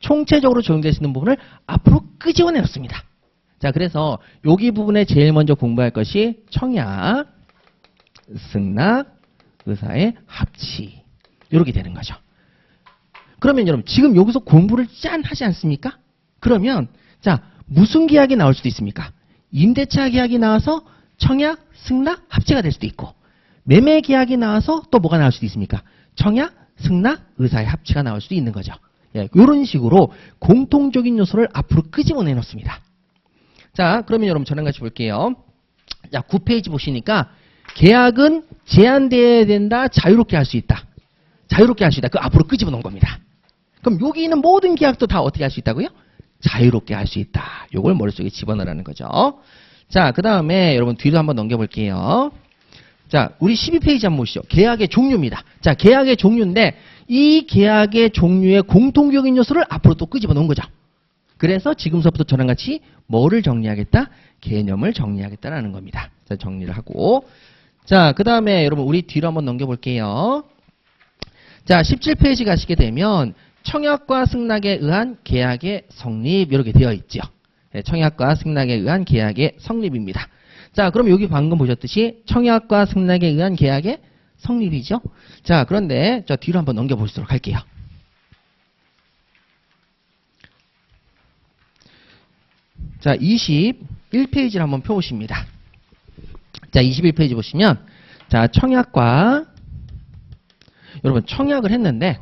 [SPEAKER 1] 총체적으로 적용될 수 있는 부분을 앞으로 끄집어내 놓습니다. 자, 그래서 여기 부분에 제일 먼저 공부할 것이 청약, 승낙, 의사의 합치. 이렇게 되는 거죠. 그러면 여러분 지금 여기서 공부를 짠 하지 않습니까? 그러면 자, 무슨 계약이 나올 수도 있습니까? 임대차 계약이 나와서 청약, 승낙, 합치가 될 수도 있고 매매 계약이 나와서 또 뭐가 나올 수도 있습니까? 청약, 승낙, 의사의 합치가 나올 수도 있는 거죠. 예, 이런 식으로 공통적인 요소를 앞으로 끄집어내 놓습니다. 자, 그러면 여러분 저랑 같이 볼게요. 자, 9페이지 보시니까 계약은 제한되어야 된다, 자유롭게 할 수 있다. 자유롭게 할 수 있다. 그 앞으로 끄집어 놓은 겁니다. 그럼 여기 있는 모든 계약도 다 어떻게 할 수 있다고요? 자유롭게 할 수 있다. 요걸 머릿속에 집어넣으라는 거죠. 자, 그 다음에 여러분 뒤로 한번 넘겨볼게요. 자, 우리 12페이지 한번 보시죠. 계약의 종류입니다. 자, 계약의 종류인데 이 계약의 종류의 공통적인 요소를 앞으로 또 끄집어 놓은 거죠. 그래서 지금서부터 저랑 같이 뭐를 정리하겠다? 개념을 정리하겠다라는 겁니다. 자, 정리를 하고. 자, 그 다음에 여러분 우리 뒤로 한번 넘겨볼게요. 자, 17페이지 가시게 되면 청약과 승낙에 의한 계약의 성립 이렇게 되어 있죠. 네, 청약과 승낙에 의한 계약의 성립입니다. 자, 그럼 여기 방금 보셨듯이 청약과 승낙에 의한 계약의 성립이죠. 자, 그런데 저 뒤로 한번 넘겨보도록 할게요. 자, 21페이지를 한번 펴보십니다. 자, 21페이지 보시면 자, 청약과 여러분 청약을 했는데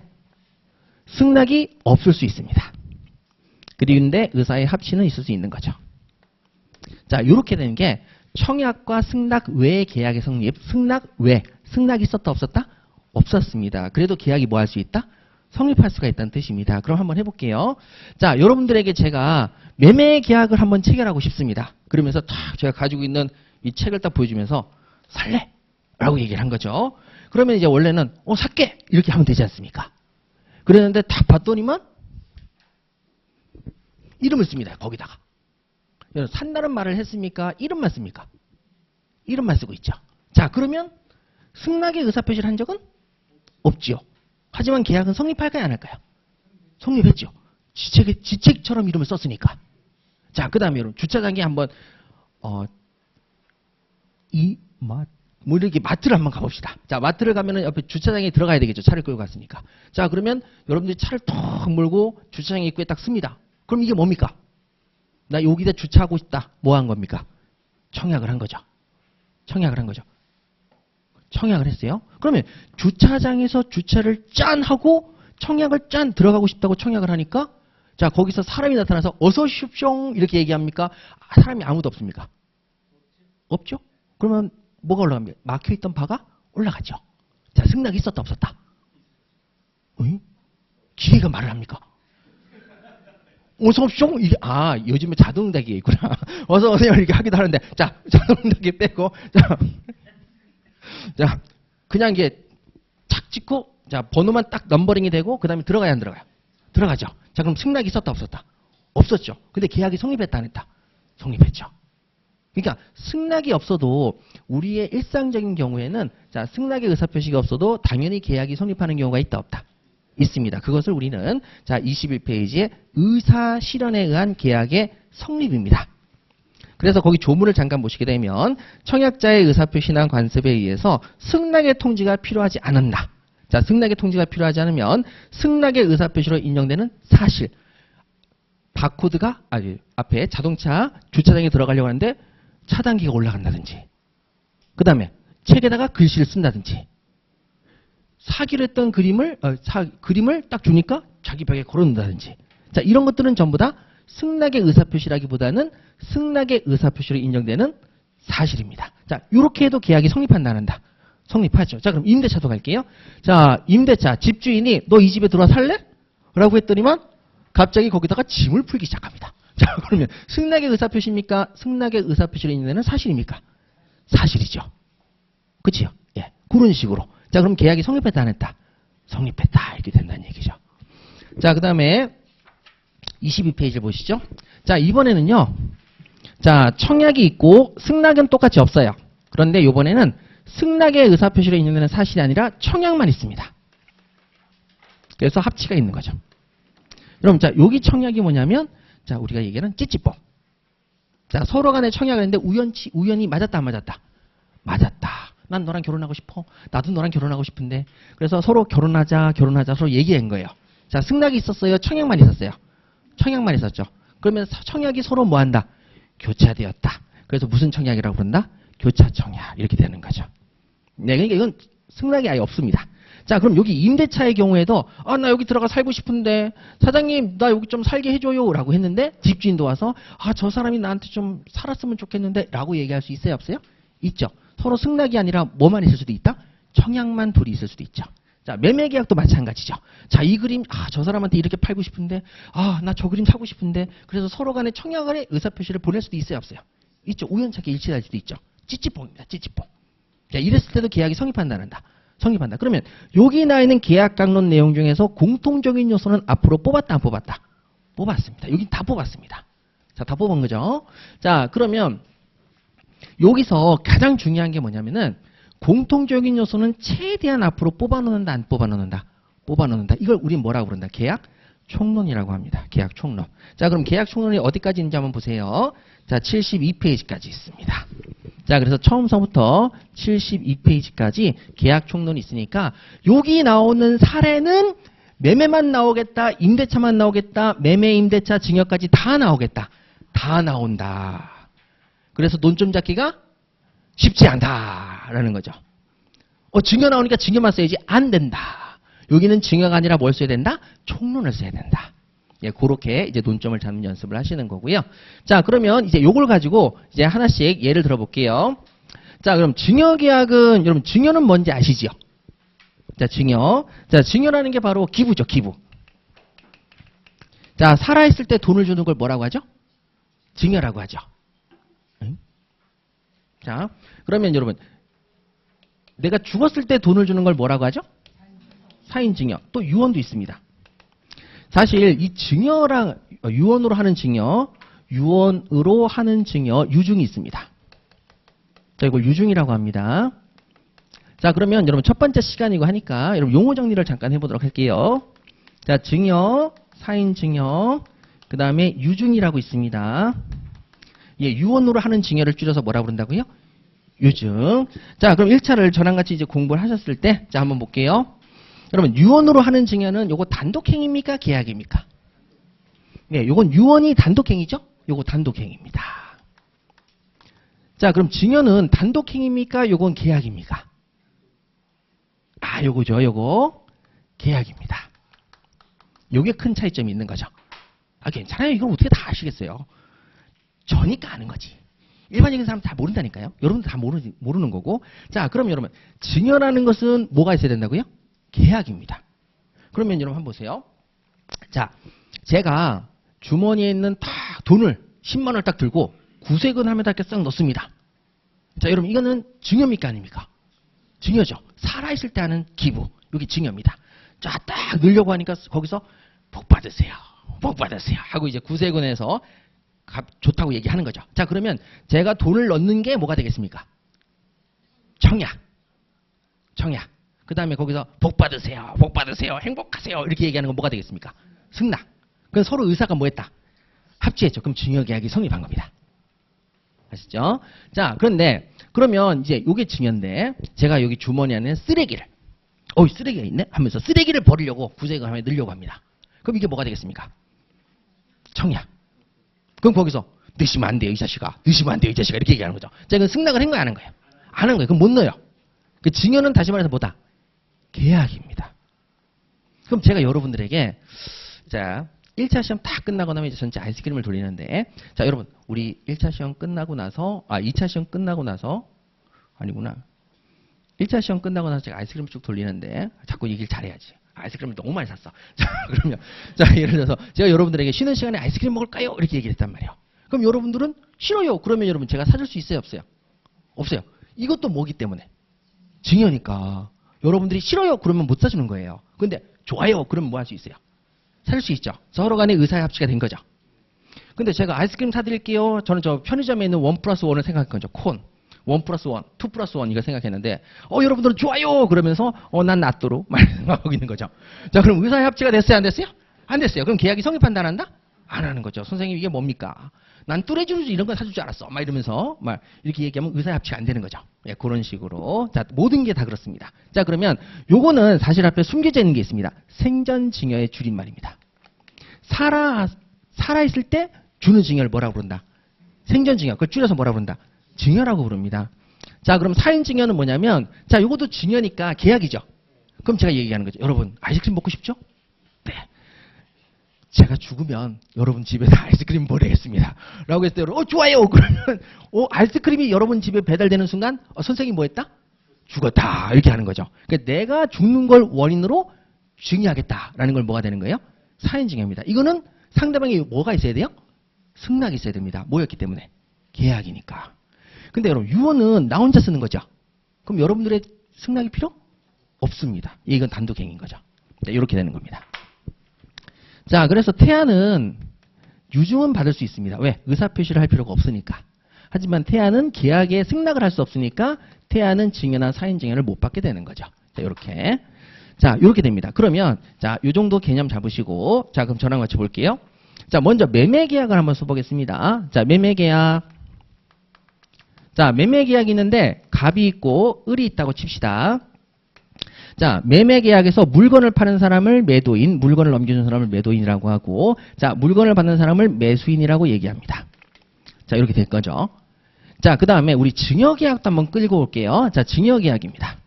[SPEAKER 1] 승낙이 없을 수 있습니다. 그런데 의사의 합치는 있을 수 있는 거죠. 자, 이렇게 되는 게 청약과 승낙 외의 계약의 성립, 승낙 외, 승낙이 있었다 없었다? 없었습니다. 그래도 계약이 뭐 할 수 있다? 성립할 수가 있다는 뜻입니다. 그럼 한번 해볼게요. 자, 여러분들에게 제가 매매 계약을 한번 체결하고 싶습니다. 그러면서 딱 제가 가지고 있는 이 책을 딱 보여주면서 살래? 라고 얘기를 한 거죠. 그러면 이제 원래는 살게! 이렇게 하면 되지 않습니까? 그랬는데 딱 봤더니만 이름을 씁니다. 거기다가. 산다는 말을 했습니까? 이름만 씁니까? 이름만 쓰고 있죠. 자, 그러면 승낙의 의사표시를 한 적은 없지요. 하지만 계약은 성립할까요, 안 할까요? 성립했죠. 지책처럼 이름을 썼으니까. 자, 그 다음에 여러분, 주차장에 한번, 뭐 이렇게 마트를 한번 가봅시다. 자, 마트를 가면은 옆에 주차장에 들어가야 되겠죠. 차를 끌고 갔으니까. 자, 그러면 여러분들이 차를 턱 몰고 주차장 입구에 딱 씁니다. 그럼 이게 뭡니까? 나 여기다 주차하고 싶다. 뭐 한 겁니까? 청약을 한 거죠. 청약을 한 거죠. 청약을 했어요. 그러면 주차장에서 주차를 짠 하고 청약을 짠 들어가고 싶다고 청약을 하니까 자, 거기서 사람이 나타나서 어서 오십시오 이렇게 얘기합니까? 사람이 아무도 없습니까? 없죠? 그러면 뭐가 올라갑니까? 막혀있던 바가 올라가죠. 자, 승낙이 있었다 없었다? 응? 기계가 말을 합니까? 어서 오십시오? 이게, 요즘에 자동응답이 있구나. 어서 오세요 이렇게 하기도 하는데 자, 자동응답이 빼고 자, 그냥 이게 착 찍고 자, 번호만 딱 넘버링이 되고 그 다음에 들어가야 안 들어가요? 들어가죠. 자, 그럼 승낙이 있었다 없었다? 없었죠. 근데 계약이 성립했다 안 했다? 성립했죠. 그러니까 승낙이 없어도 우리의 일상적인 경우에는 자, 승낙의 의사표시가 없어도 당연히 계약이 성립하는 경우가 있다 없다? 있습니다. 그것을 우리는 자, 21페이지에 의사실현에 의한 계약의 성립입니다. 그래서 거기 조문을 잠깐 보시게 되면 청약자의 의사표시나 관습에 의해서 승낙의 통지가 필요하지 않았나. 자, 승낙의 통지가 필요하지 않으면 승낙의 의사표시로 인정되는 사실. 바코드가 앞에 자동차 주차장에 들어가려고 하는데 차단기가 올라간다든지 그 다음에 책에다가 글씨를 쓴다든지 사기로 했던 그림을 딱 주니까 자기 벽에 걸어놓는다든지 자, 이런 것들은 전부 다 승낙의 의사표시라기보다는 승낙의 의사표시로 인정되는 사실입니다. 자, 이렇게 해도 계약이 성립한다 안 한다? 성립하죠. 자, 그럼 임대차도 갈게요. 자, 임대차 집주인이 너 이 집에 들어와 살래? 라고 했더니만 갑자기 거기다가 짐을 풀기 시작합니다. 자, 그러면 승낙의 의사표시입니까? 승낙의 의사표시로 인정되는 사실입니까? 사실이죠. 그치요? 예, 그런 식으로. 자, 그럼 계약이 성립했다 안 했다? 성립했다 이렇게 된다는 얘기죠. 자, 그 다음에 22페이지를 보시죠. 자, 이번에는요. 자, 청약이 있고 승낙은 똑같이 없어요. 그런데 이번에는 승낙의 의사표시로 인정되는 사실이 아니라 청약만 있습니다. 그래서 합치가 있는 거죠. 여러분, 자, 여기 청약이 뭐냐면 자, 우리가 얘기하는 찌찌뽕. 자, 서로 간에 청약을 했는데 우연히 맞았다 안 맞았다? 맞았다. 난 너랑 결혼하고 싶어. 나도 너랑 결혼하고 싶은데. 그래서 서로 결혼하자 서로 얘기한 거예요. 자, 승낙이 있었어요? 청약만 있었어요? 청약만 있었죠. 그러면 청약이 서로 뭐 한다? 교차되었다. 그래서 무슨 청약이라고 부른다? 교차 청약. 이렇게 되는 거죠. 네, 그러니까 이건 승낙이 아예 없습니다. 자, 그럼 여기 임대차의 경우에도 나 여기 들어가 살고 싶은데 사장님 나 여기 좀 살게 해줘요 라고 했는데 집주인도 와서 저 사람이 나한테 좀 살았으면 좋겠는데 라고 얘기할 수 있어요 없어요? 있죠. 서로 승낙이 아니라 뭐만 있을 수도 있다? 청약만 둘이 있을 수도 있죠. 자, 매매계약도 마찬가지죠. 자, 이 그림 저 사람한테 이렇게 팔고 싶은데 나 저 그림 사고 싶은데 그래서 서로 간에 청약의 의사표시를 보낼 수도 있어요 없어요? 있죠. 우연찮게 일치할 수도 있죠. 찌찌뽕입니다. 찌찌뽕. 자, 이랬을 때도 계약이 성립한다 안 한다? 성립한다. 그러면 여기 나와 있는 계약 강론 내용 중에서 공통적인 요소는 앞으로 뽑았다 안 뽑았다? 뽑았습니다. 여기 다 뽑았습니다. 자, 다 뽑은 거죠. 자, 그러면 여기서 가장 중요한 게 뭐냐면은 공통적인 요소는 최대한 앞으로 뽑아놓는다 안 뽑아놓는다? 뽑아놓는다. 이걸 우린 뭐라고 부른다? 계약 총론이라고 합니다. 계약 총론. 자, 그럼 계약 총론이 어디까지 있는지 한번 보세요. 자, 72페이지까지 있습니다. 자, 그래서 처음서부터 72페이지까지 계약 총론이 있으니까 여기 나오는 사례는 매매만 나오겠다, 임대차만 나오겠다, 매매, 임대차, 증여까지 다 나오겠다. 다 나온다. 그래서 논점 잡기가 쉽지 않다라는 거죠. 증여 나오니까 증여만 써야지 안 된다. 여기는 증여가 아니라 뭘 써야 된다? 총론을 써야 된다. 예, 그렇게 이제 논점을 잡는 연습을 하시는 거고요. 자, 그러면 이제 요걸 가지고 이제 하나씩 예를 들어 볼게요. 자, 그럼 증여계약은 여러분 증여는 뭔지 아시죠? 자, 증여. 자, 증여라는 게 바로 기부죠, 기부. 자, 살아있을 때 돈을 주는 걸 뭐라고 하죠? 증여라고 하죠. 응? 자, 그러면 여러분 내가 죽었을 때 돈을 주는 걸 뭐라고 하죠? 사인증여. 또 유언도 있습니다. 사실 이 증여랑 유언으로 하는 증여, 유언으로 하는 증여 유중이 있습니다. 자, 이걸 유증이라고 합니다. 자, 그러면 여러분 첫 번째 시간이고 하니까 여러분 용어 정리를 잠깐 해보도록 할게요. 자, 증여, 사인 증여, 그 다음에 유증이라고 있습니다. 예, 유언으로 하는 증여를 줄여서 뭐라고 그런다고요? 유증. 자, 그럼 1차를 저랑 같이 이제 공부를 하셨을 때, 자, 한번 볼게요. 여러분, 유언으로 하는 증여는 요거 단독행위입니까? 계약입니까? 예, 요건 유언이 단독행위죠? 요거 단독행위입니다. 자, 그럼 증여는 단독행위입니까? 요건 계약입니까? 아, 요거죠, 요거. 계약입니다. 요게 큰 차이점이 있는 거죠. 아, 괜찮아요. 이걸 어떻게 다 아시겠어요? 저니까 아는 거지. 일반적인 사람 다 모른다니까요. 여러분들 다 모르는 거고. 자, 그럼 여러분, 증여라는 것은 뭐가 있어야 된다고요? 계약입니다. 그러면 여러분 한번 보세요. 자, 제가 주머니에 있는 딱 돈을 10만 원을 딱 들고 구색은 하면 이렇게 싹 넣습니다. 자, 여러분 이거는 증여입니까 아닙니까? 증여죠. 살아있을 때 하는 기부. 여기 증여입니다. 자, 딱 넣으려고 하니까 거기서 복 받으세요. 복 받으세요. 하고 이제 구세군에서 좋다고 얘기하는 거죠. 자, 그러면 제가 돈을 넣는 게 뭐가 되겠습니까? 청약. 청약. 그 다음에 거기서 복 받으세요. 복 받으세요. 행복하세요. 이렇게 얘기하는 건 뭐가 되겠습니까? 승낙. 그럼 서로 의사가 뭐 했다? 합치했죠. 그럼 증여계약이 성립한 겁니다. 아시죠? 자, 그런데 그러면 이제 요게 증여인데 제가 여기 주머니 안에 쓰레기를 쓰레기가 있네? 하면서 쓰레기를 버리려고 구색을 하면 넣으려고 합니다. 그럼 이게 뭐가 되겠습니까? 청약. 그럼 거기서 넣으시면 안 돼요, 이 자식아. 넣으시면 안 돼요, 이 자식아. 이렇게 얘기하는 거죠. 자, 이건 승낙을 한 거야, 안 한 거예요? 안 한 거예요. 그럼 못 넣어요. 그 증여는 다시 말해서 뭐다? 계약입니다. 그럼 제가 여러분들에게 자, 1차 시험 다 끝나고 나면 이제 전체 아이스크림을 돌리는데 자, 여러분 우리 1차 시험 끝나고 나서 2차 시험 끝나고 나서 아니구나. 1차 시험 끝나고 나서 제가 아이스크림을 쭉 돌리는데 자꾸 얘기를 잘해야지. 아이스크림을 너무 많이 샀어. 자, 그러면 자, 예를 들어서 제가 여러분들에게 쉬는 시간에 아이스크림 먹을까요? 이렇게 얘기를 했단 말이에요. 그럼 여러분들은 싫어요. 그러면 여러분 제가 사줄 수 있어요, 없어요? 없어요. 이것도 뭐기 때문에? 증여니까. 여러분들이 싫어요. 그러면 못 사주는 거예요. 근데 좋아요. 그러면 뭐 할 수 있어요? 살 수 있죠. 서로 간에 의사의 합치가 된 거죠. 근데 제가 아이스크림 사드릴게요. 저는 저 편의점에 있는 1+1을 생각한 거죠. 콘. 1+1, 2+1 이거 생각했는데 여러분들은 좋아요. 그러면서 난 낫도록 말하고 있는 거죠. 자, 그럼 의사의 합치가 됐어요? 안 됐어요? 안 됐어요. 그럼 계약이 성립한다 안 한다? 안 하는 거죠. 선생님 이게 뭡니까? 난 뚜레쥬르 이런 건 사줄 줄 알았어. 막 이러면서 막 이렇게 얘기하면 의사의 합치가 안 되는 거죠. 예, 그런 식으로. 자, 모든 게 다 그렇습니다. 자, 그러면 요거는 사실 앞에 숨겨져 있는 게 있습니다. 생전증여의 줄임말입니다. 살아있을 때 주는 증여를 뭐라고 부른다? 생전증여. 그걸 줄여서 뭐라고 부른다? 증여라고 부릅니다. 자, 그럼 사인증여는 뭐냐면 자, 요것도 증여니까 계약이죠. 그럼 제가 얘기하는 거죠. 여러분 아이스크림 먹고 싶죠? 네. 제가 죽으면 여러분 집에서 아이스크림 보내겠습니다. 라고 했을 때 좋아요. 그러면 아이스크림이 여러분 집에 배달되는 순간 선생님이 뭐 했다? 죽었다. 이렇게 하는 거죠. 그러니까 내가 죽는 걸 원인으로 증여하겠다라는 걸 뭐가 되는 거예요? 사인증여입니다. 이거는 상대방이 뭐가 있어야 돼요? 승낙이 있어야 됩니다. 뭐였기 때문에? 계약이니까. 근데 여러분 유언은 나 혼자 쓰는 거죠. 그럼 여러분들의 승낙이 필요? 없습니다. 이건 단독행위인 거죠. 네, 이렇게 되는 겁니다. 자, 그래서 태아는 유증은 받을 수 있습니다. 왜? 의사표시를 할 필요가 없으니까. 하지만 태아는 계약에 승낙을 할 수 없으니까 태아는 증여나 사인증여를 못 받게 되는 거죠. 자, 이렇게. 자, 이렇게 됩니다. 그러면 자, 요 정도 개념 잡으시고 자, 그럼 저랑 같이 볼게요. 자, 먼저 매매계약을 한번 써보겠습니다. 자, 매매계약. 자, 매매계약이 있는데 갑이 있고 을이 있다고 칩시다. 자, 매매계약에서 물건을 파는 사람을 매도인, 물건을 넘겨주는 사람을 매도인이라고 하고 자, 물건을 받는 사람을 매수인이라고 얘기합니다. 자, 이렇게 될 거죠. 자, 그 다음에 우리 증여계약도 한번 끌고 올게요. 자, 증여계약입니다.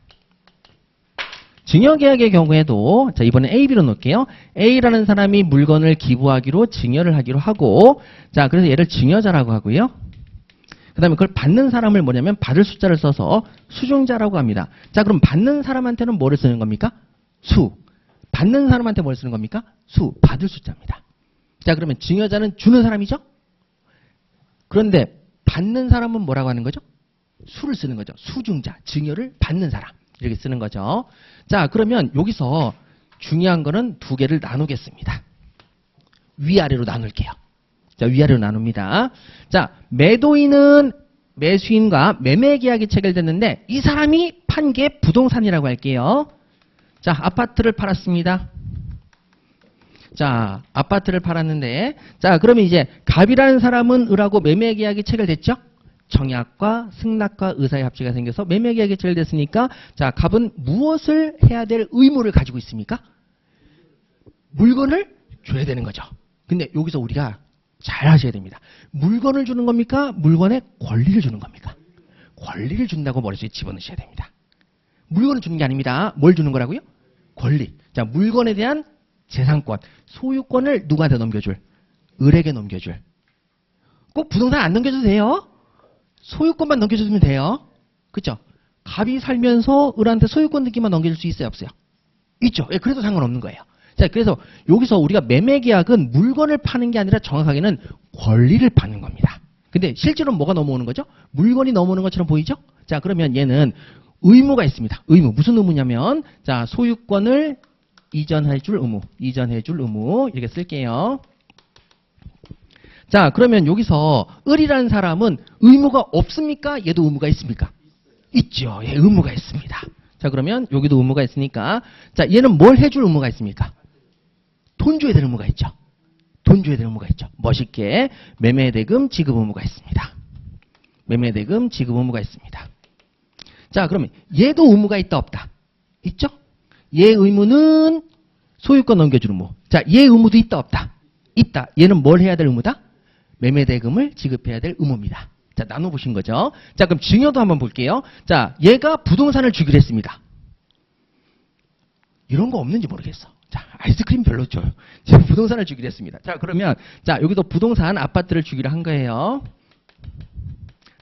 [SPEAKER 1] 증여계약의 경우에도 자, 이번에 A, B로 놓을게요. A라는 사람이 물건을 기부하기로 증여를 하기로 하고 자, 그래서 얘를 증여자라고 하고요. 그 다음에 그걸 받는 사람을 뭐냐면 받을 숫자를 써서 수중자라고 합니다. 자, 그럼 받는 사람한테는 뭐를 쓰는 겁니까? 수. 받는 사람한테 뭘 쓰는 겁니까? 수. 받을 숫자입니다. 자, 그러면 증여자는 주는 사람이죠? 그런데 받는 사람은 뭐라고 하는 거죠? 수를 쓰는 거죠. 수중자. 증여를 받는 사람. 이렇게 쓰는 거죠. 자, 그러면 여기서 중요한 거는 두 개를 나누겠습니다. 위아래로 나눌게요. 자, 위아래로 나눕니다. 자, 매도인은 매수인과 매매 계약이 체결됐는데 이 사람이 판 게 부동산이라고 할게요. 자, 아파트를 팔았습니다. 자, 아파트를 팔았는데 자, 그러면 이제 갑이라는 사람은 을하고 매매 계약이 체결됐죠? 청약과 승낙과 의사의 합치가 생겨서 매매 계약이 체결됐으니까 자, 갑은 무엇을 해야 될 의무를 가지고 있습니까? 물건을 줘야 되는 거죠. 근데 여기서 우리가 잘 하셔야 됩니다. 물건을 주는 겁니까? 물건의 권리를 주는 겁니까? 권리를 준다고 머릿속에 집어넣으셔야 됩니다. 물건을 주는 게 아닙니다. 뭘 주는 거라고요? 권리. 자, 물건에 대한 재산권, 소유권을 누구한테 넘겨줄? 을에게 넘겨줄. 꼭 부동산 안 넘겨줘도 돼요. 소유권만 넘겨주면 돼요. 그렇죠? 갑이 살면서 을한테 소유권 느낌만 넘겨줄 수 있어요, 없어요? 있죠. 예, 그래도 상관없는 거예요. 자, 그래서 여기서 우리가 매매 계약은 물건을 파는 게 아니라 정확하게는 권리를 파는 겁니다. 근데 실제로 뭐가 넘어오는 거죠? 물건이 넘어오는 것처럼 보이죠? 자, 그러면 얘는 의무가 있습니다. 의무. 무슨 의무냐면 자, 소유권을 이전해 줄 의무. 이전해 줄 의무. 이렇게 쓸게요. 자, 그러면 여기서 을이라는 사람은 의무가 없습니까? 얘도 의무가 있습니까? 있죠. 예, 의무가 있습니다. 자, 그러면 여기도 의무가 있으니까 자, 얘는 뭘 해줄 의무가 있습니까? 돈 줘야 될 의무가 있죠. 돈 줘야 될 의무가 있죠. 멋있게 매매대금 지급 의무가 있습니다. 매매대금 지급 의무가 있습니다. 자, 그러면 얘도 의무가 있다 없다? 있죠? 얘 의무는 소유권 넘겨주는 의무. 자, 얘 의무도 있다 없다? 있다. 얘는 뭘 해야 될 의무다? 매매대금을 지급해야 될 의무입니다. 자, 나눠보신 거죠. 자, 그럼 증여도 한번 볼게요. 자, 얘가 부동산을 주기로 했습니다. 이런 거 없는지 모르겠어. 자, 아이스크림 별로 줘요. 제가 부동산을 주기로 했습니다. 자, 그러면 자, 여기도 부동산 아파트를 주기로 한 거예요.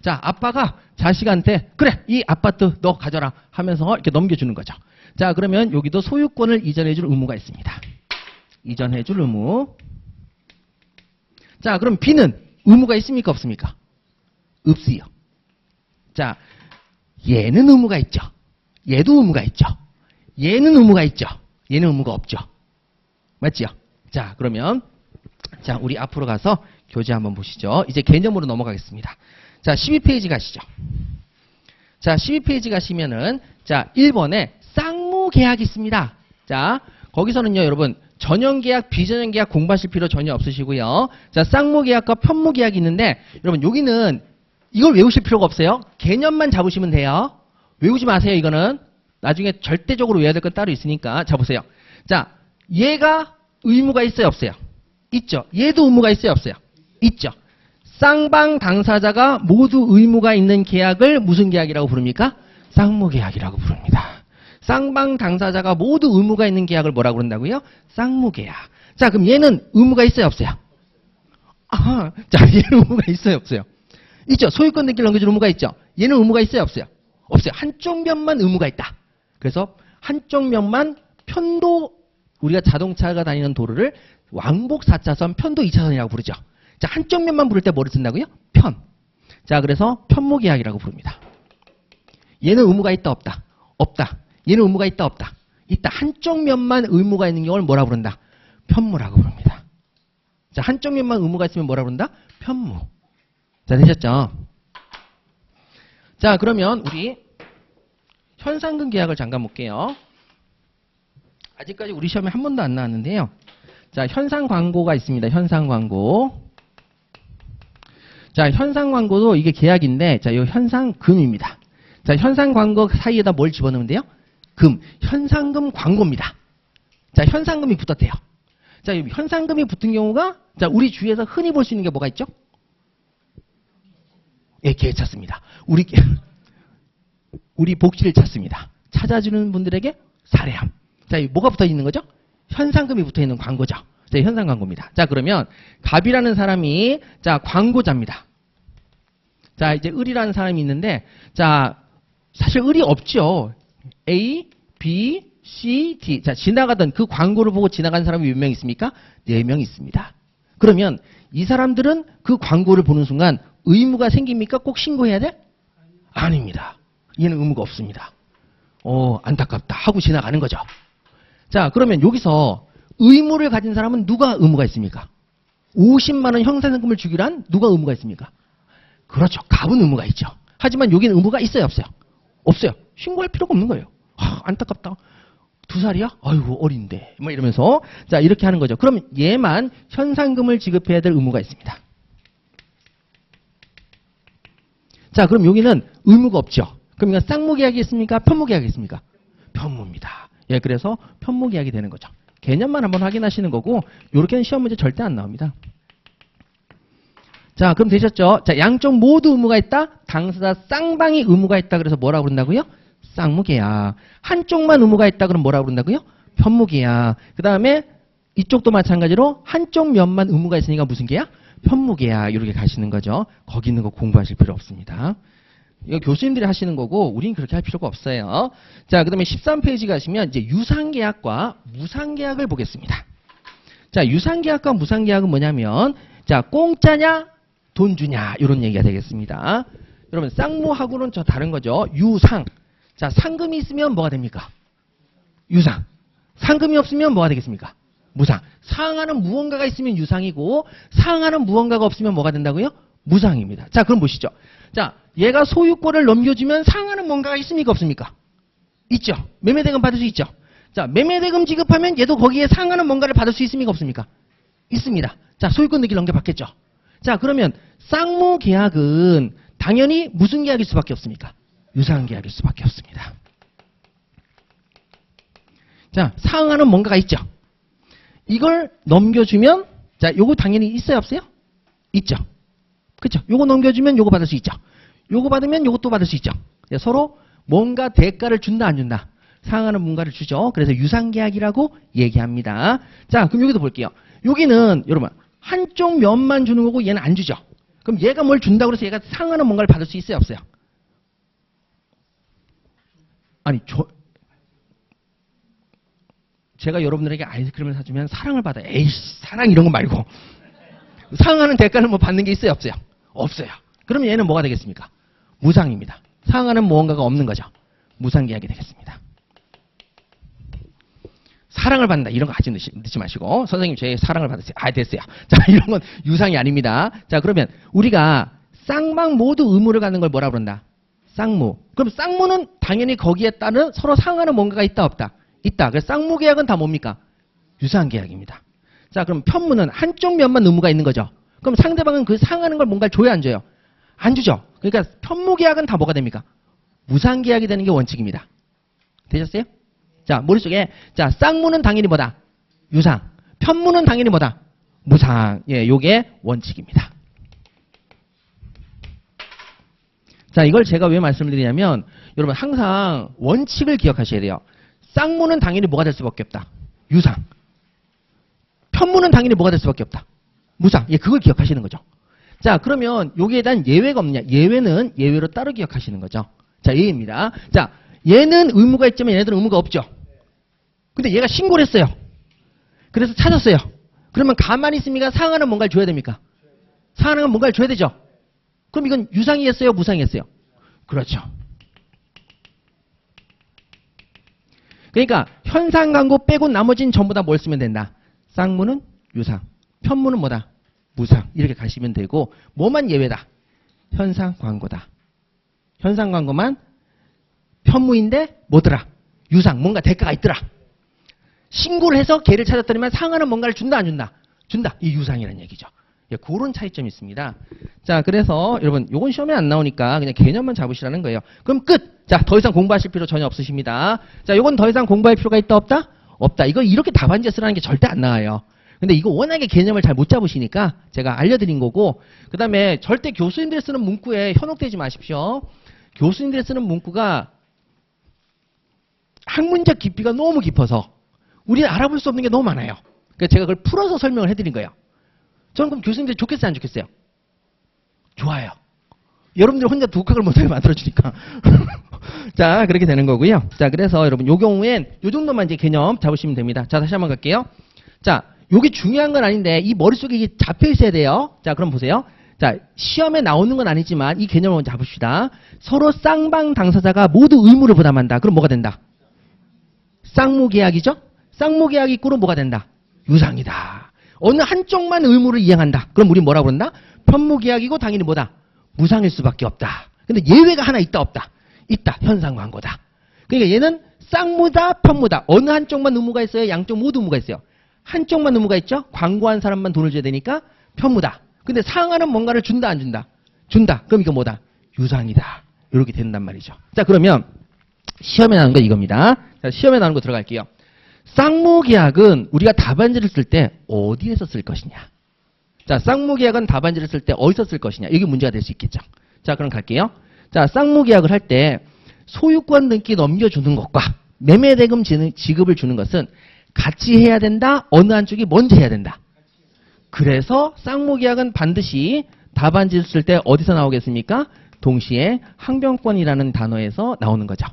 [SPEAKER 1] 자, 아빠가 자식한테 그래, 이 아파트 너 가져라 하면서 이렇게 넘겨주는 거죠. 자, 그러면 여기도 소유권을 이전해줄 의무가 있습니다. 이전해줄 의무. 자, 그럼 B는 의무가 있습니까? 없습니까? 없어요. 자, 얘는 의무가 있죠. 얘도 의무가 있죠. 얘는 의무가 있죠. 얘는 의무가 없죠. 맞지요? 자, 그러면 자, 우리 앞으로 가서 교재 한번 보시죠. 이제 개념으로 넘어가겠습니다. 자, 12페이지 가시죠. 자, 12페이지 가시면은 자, 1번에 쌍무계약이 있습니다. 자, 거기서는요, 여러분 전형계약, 비전형계약 공부하실 필요 전혀 없으시고요. 자, 쌍무계약과 편무계약이 있는데 여러분 여기는 이걸 외우실 필요가 없어요. 개념만 잡으시면 돼요. 외우지 마세요. 이거는 나중에 절대적으로 외워야 될 건 따로 있으니까. 자, 보세요. 자, 얘가 의무가 있어요, 없어요? 있죠. 얘도 의무가 있어요, 없어요? 있죠. 쌍방 당사자가 모두 의무가 있는 계약을 무슨 계약이라고 부릅니까? 쌍무계약이라고 부릅니다. 쌍방 당사자가 모두 의무가 있는 계약을 뭐라고 그런다고요? 쌍무계약. 자, 그럼 얘는 의무가 있어요, 없어요? 아, 자, 얘는 의무가 있어요, 없어요? 있죠. 소유권 등기를 넘겨주는 의무가 있죠. 얘는 의무가 있어요, 없어요? 없어요. 한쪽 면만 의무가 있다. 그래서 한쪽 면만 편도, 우리가 자동차가 다니는 도로를 왕복 4차선 편도 2차선이라고 부르죠. 자, 한쪽 면만 부를 때 뭐를 쓴다고요? 편. 자, 그래서 편무계약이라고 부릅니다. 얘는 의무가 있다, 없다? 없다. 얘는 의무가 있다, 없다? 있다. 한쪽 면만 의무가 있는 경우를 뭐라 부른다? 편무라고 부릅니다. 자, 한쪽 면만 의무가 있으면 뭐라 부른다? 편무. 자, 되셨죠? 자, 그러면 우리 현상금 계약을 잠깐 볼게요. 아직까지 우리 시험에 한 번도 안 나왔는데요. 자, 현상 광고가 있습니다. 현상 광고. 자, 현상 광고도 이게 계약인데, 자, 이 현상금입니다. 자, 현상 광고 사이에다 뭘 집어넣으면 돼요? 금. 현상금 광고입니다. 자, 현상금이 붙었대요. 자, 현상금이 붙은 경우가, 자, 우리 주위에서 흔히 볼 수 있는 게 뭐가 있죠? 예, 개 찾습니다. 우리 복지를 찾습니다. 찾아주는 분들에게 살해함. 자, 뭐가 붙어 있는 거죠? 현상금이 붙어 있는 광고죠. 자, 현상 광고입니다. 자, 그러면 갑이라는 사람이 자, 광고자입니다. 자, 이제 을이라는 사람이 있는데, 자, 사실 을이 없죠. A, B, C, D. 자, 지나가던 그 광고를 보고 지나간 사람이 몇 명 있습니까? 4명 있습니다. 그러면 이 사람들은 그 광고를 보는 순간 의무가 생깁니까? 꼭 신고해야 돼? 아닙니다. 얘는 의무가 없습니다. 안타깝다 하고 지나가는 거죠. 자, 그러면 여기서 의무를 가진 사람은 누가 의무가 있습니까? 50만 원 형사상금을 주기로 한 누가 의무가 있습니까? 그렇죠. 갑은 의무가 있죠. 하지만 여기는 의무가 있어요, 없어요? 없어요. 신고할 필요가 없는 거예요. 안타깝다. 2살이야? 아이고 어린데. 뭐 이러면서 자 이렇게 하는 거죠. 그럼 얘만 현상금을 지급해야 될 의무가 있습니다. 자 그럼 여기는 의무가 없죠. 그럼 이건 쌍무계약이 있습니까? 편무계약이 있습니까? 편무입니다. 예, 그래서 편무계약이 되는 거죠. 개념만 한번 확인하시는 거고 이렇게는 시험 문제 절대 안 나옵니다. 자 그럼 되셨죠? 자 양쪽 모두 의무가 있다. 당사자 쌍방이 의무가 있다. 그래서 뭐라고 그런다고요? 쌍무계약. 한쪽만 의무가 있다. 그럼 뭐라고 그런다고요? 편무계약. 그 다음에 이쪽도 마찬가지로 한쪽 면만 의무가 있으니까 무슨 계약? 편무계약. 이렇게 가시는 거죠. 거기 있는 거 공부하실 필요 없습니다. 이거 교수님들이 하시는 거고 우리는 그렇게 할 필요가 없어요. 자, 그 다음에 13페이지 가시면 이제 유상계약과 무상계약을 보겠습니다. 자, 유상계약과 무상계약은 뭐냐면 자, 공짜냐 돈 주냐 이런 얘기가 되겠습니다. 여러분 쌍무하고는 저 다른 거죠. 유상. 자, 상금이 있으면 뭐가 됩니까? 유상. 상금이 없으면 뭐가 되겠습니까? 무상. 상하는 무언가가 있으면 유상이고 상하는 무언가가 없으면 뭐가 된다고요? 무상입니다. 자, 그럼 보시죠. 자, 얘가 소유권을 넘겨주면 상하는 뭔가가 있습니까? 없습니까? 있죠. 매매대금 받을 수 있죠. 자, 매매대금 지급하면 얘도 거기에 상하는 뭔가를 받을 수 있습니까? 없습니까? 있습니다. 자, 소유권 느끼 넘겨받겠죠. 자, 그러면 쌍무계약은 당연히 무슨 계약일 수밖에 없습니까? 유상계약일 수밖에 없습니다. 자, 상하는 뭔가가 있죠. 이걸 넘겨주면 자, 요거 당연히 있어요, 없어요? 있죠. 그렇죠? 요거 넘겨주면 요거 받을 수 있죠. 요거 받으면 요것도 받을 수 있죠. 서로 뭔가 대가를 준다 안 준다. 상하는 뭔가를 주죠. 그래서 유상계약이라고 얘기합니다. 자, 그럼 여기도 볼게요. 여기는 여러분 한쪽 면만 주는 거고 얘는 안 주죠. 그럼 얘가 뭘 준다고 해서 얘가 상하는 뭔가를 받을 수 있어요, 없어요? 아니, 제가 여러분들에게 아이스크림을 사주면 사랑을 받아요. 에이씨, 사랑 이런 거 말고. 상하는 대가를 뭐 받는 게 있어요, 없어요? 없어요. 그러면 얘는 뭐가 되겠습니까? 무상입니다. 상하는 무언가가 없는 거죠. 무상계약이 되겠습니다. 사랑을 받는다. 이런 거 하지 넣지 마시고. 선생님, 제 사랑을 받으세요. 아, 됐어요. 자, 이런 건 유상이 아닙니다. 자, 그러면 우리가 쌍방 모두 의무를 갖는 걸 뭐라 그런다? 쌍무. 그럼 쌍무는 당연히 거기에 따른 서로 상하는 뭔가가 있다, 없다? 있다. 그래서 쌍무계약은 다 뭡니까? 유상계약입니다. 자, 그럼 편무는 한쪽 면만 의무가 있는 거죠. 그럼 상대방은 그 상하는 걸 뭔가를 줘야 안 줘요? 안 주죠. 그러니까 편무계약은 다 뭐가 됩니까? 무상계약이 되는 게 원칙입니다. 되셨어요? 자, 머릿속에 자, 쌍무는 당연히 뭐다? 유상. 편무는 당연히 뭐다? 무상. 예, 요게 원칙입니다. 자, 이걸 제가 왜 말씀드리냐면 여러분 항상 원칙을 기억하셔야 돼요. 쌍무는 당연히 뭐가 될 수밖에 없다? 유상. 편무는 당연히 뭐가 될 수밖에 없다? 무상. 예, 그걸 기억하시는 거죠. 자, 그러면 여기에 대한 예외가 없느냐? 예외는 예외로 따로 기억하시는 거죠. 자, 예입니다. 자, 얘는 의무가 있지만 얘네들은 의무가 없죠. 근데 얘가 신고를 했어요. 그래서 찾았어요. 그러면 가만히 있습니까? 상하는 뭔가를 줘야 됩니까? 상하는 뭔가를 줘야 되죠. 그럼 이건 유상이 했어요? 무상이 했어요? 그렇죠. 그러니까 현상 광고 빼고 나머지는 전부 다 뭘 쓰면 된다? 쌍무는 유상, 편무는 뭐다? 무상. 이렇게 가시면 되고 뭐만 예외다? 현상 광고다. 현상 광고만 편무인데 뭐더라? 유상, 뭔가 대가가 있더라. 신고를 해서 걔를 찾았더니만 상하는 뭔가를 준다 안 준다? 준다. 이 유상이라는 얘기죠. 예, 그런 차이점이 있습니다. 자, 그래서 여러분 요건 시험에 안 나오니까 그냥 개념만 잡으시라는 거예요. 그럼 끝! 자, 더 이상 공부하실 필요 전혀 없으십니다. 자, 요건 더 이상 공부할 필요가 있다 없다? 없다. 이거 이렇게 답안지에 쓰라는 게 절대 안 나와요. 근데 이거 워낙에 개념을 잘 못 잡으시니까 제가 알려드린 거고, 그 다음에 절대 교수님들이 쓰는 문구에 현혹되지 마십시오. 교수님들이 쓰는 문구가 학문적 깊이가 너무 깊어서 우리는 알아볼 수 없는 게 너무 많아요. 그러니까 제가 그걸 풀어서 설명을 해드린 거예요. 저는 그럼 교수님들이 좋겠어요, 안 좋겠어요? 좋아요. 여러분들 혼자 독학을 못하게 만들어주니까. 자, 그렇게 되는 거고요. 자, 그래서 여러분 요 경우엔 요 정도만 이제 개념 잡으시면 됩니다. 자, 다시 한번 갈게요. 자, 요게 중요한 건 아닌데 이 머릿속에 이게 잡혀 있어야 돼요. 자, 그럼 보세요. 자, 시험에 나오는 건 아니지만 이 개념을 먼저 잡읍시다. 서로 쌍방 당사자가 모두 의무를 부담한다. 그럼 뭐가 된다? 쌍무계약이죠? 쌍무계약이 있고는 뭐가 된다? 유상이다. 어느 한쪽만 의무를 이행한다. 그럼 우리 뭐라고 그런다? 편무계약이고 당연히 뭐다? 무상일 수밖에 없다. 근데 예외가 하나 있다 없다? 있다. 현상광고다. 그러니까 얘는 쌍무다 편무다. 어느 한쪽만 의무가 있어요? 양쪽 모두 의무가 있어요. 한쪽만 의무가 있죠? 광고한 사람만 돈을 줘야 되니까 편무다. 근데 상하는 뭔가를 준다 안 준다? 준다. 그럼 이거 뭐다? 유상이다. 이렇게 된단 말이죠. 자, 그러면 시험에 나오는 거 이겁니다. 자, 시험에 나오는 거 들어갈게요. 쌍무계약은 우리가 답안지를 쓸 때 어디에서 쓸 것이냐? 자, 쌍무계약은 답안지를 쓸 때 어디서 쓸 것이냐? 이게 문제가 될 수 있겠죠. 자, 그럼 갈게요. 자, 쌍무계약을 할 때 소유권 등기 넘겨주는 것과 매매대금 지급을 주는 것은 같이 해야 된다? 어느 한쪽이 먼저 해야 된다? 그래서 쌍무계약은 반드시 답안지를 쓸 때 어디서 나오겠습니까? 동시에 항변권이라는 단어에서 나오는 거죠.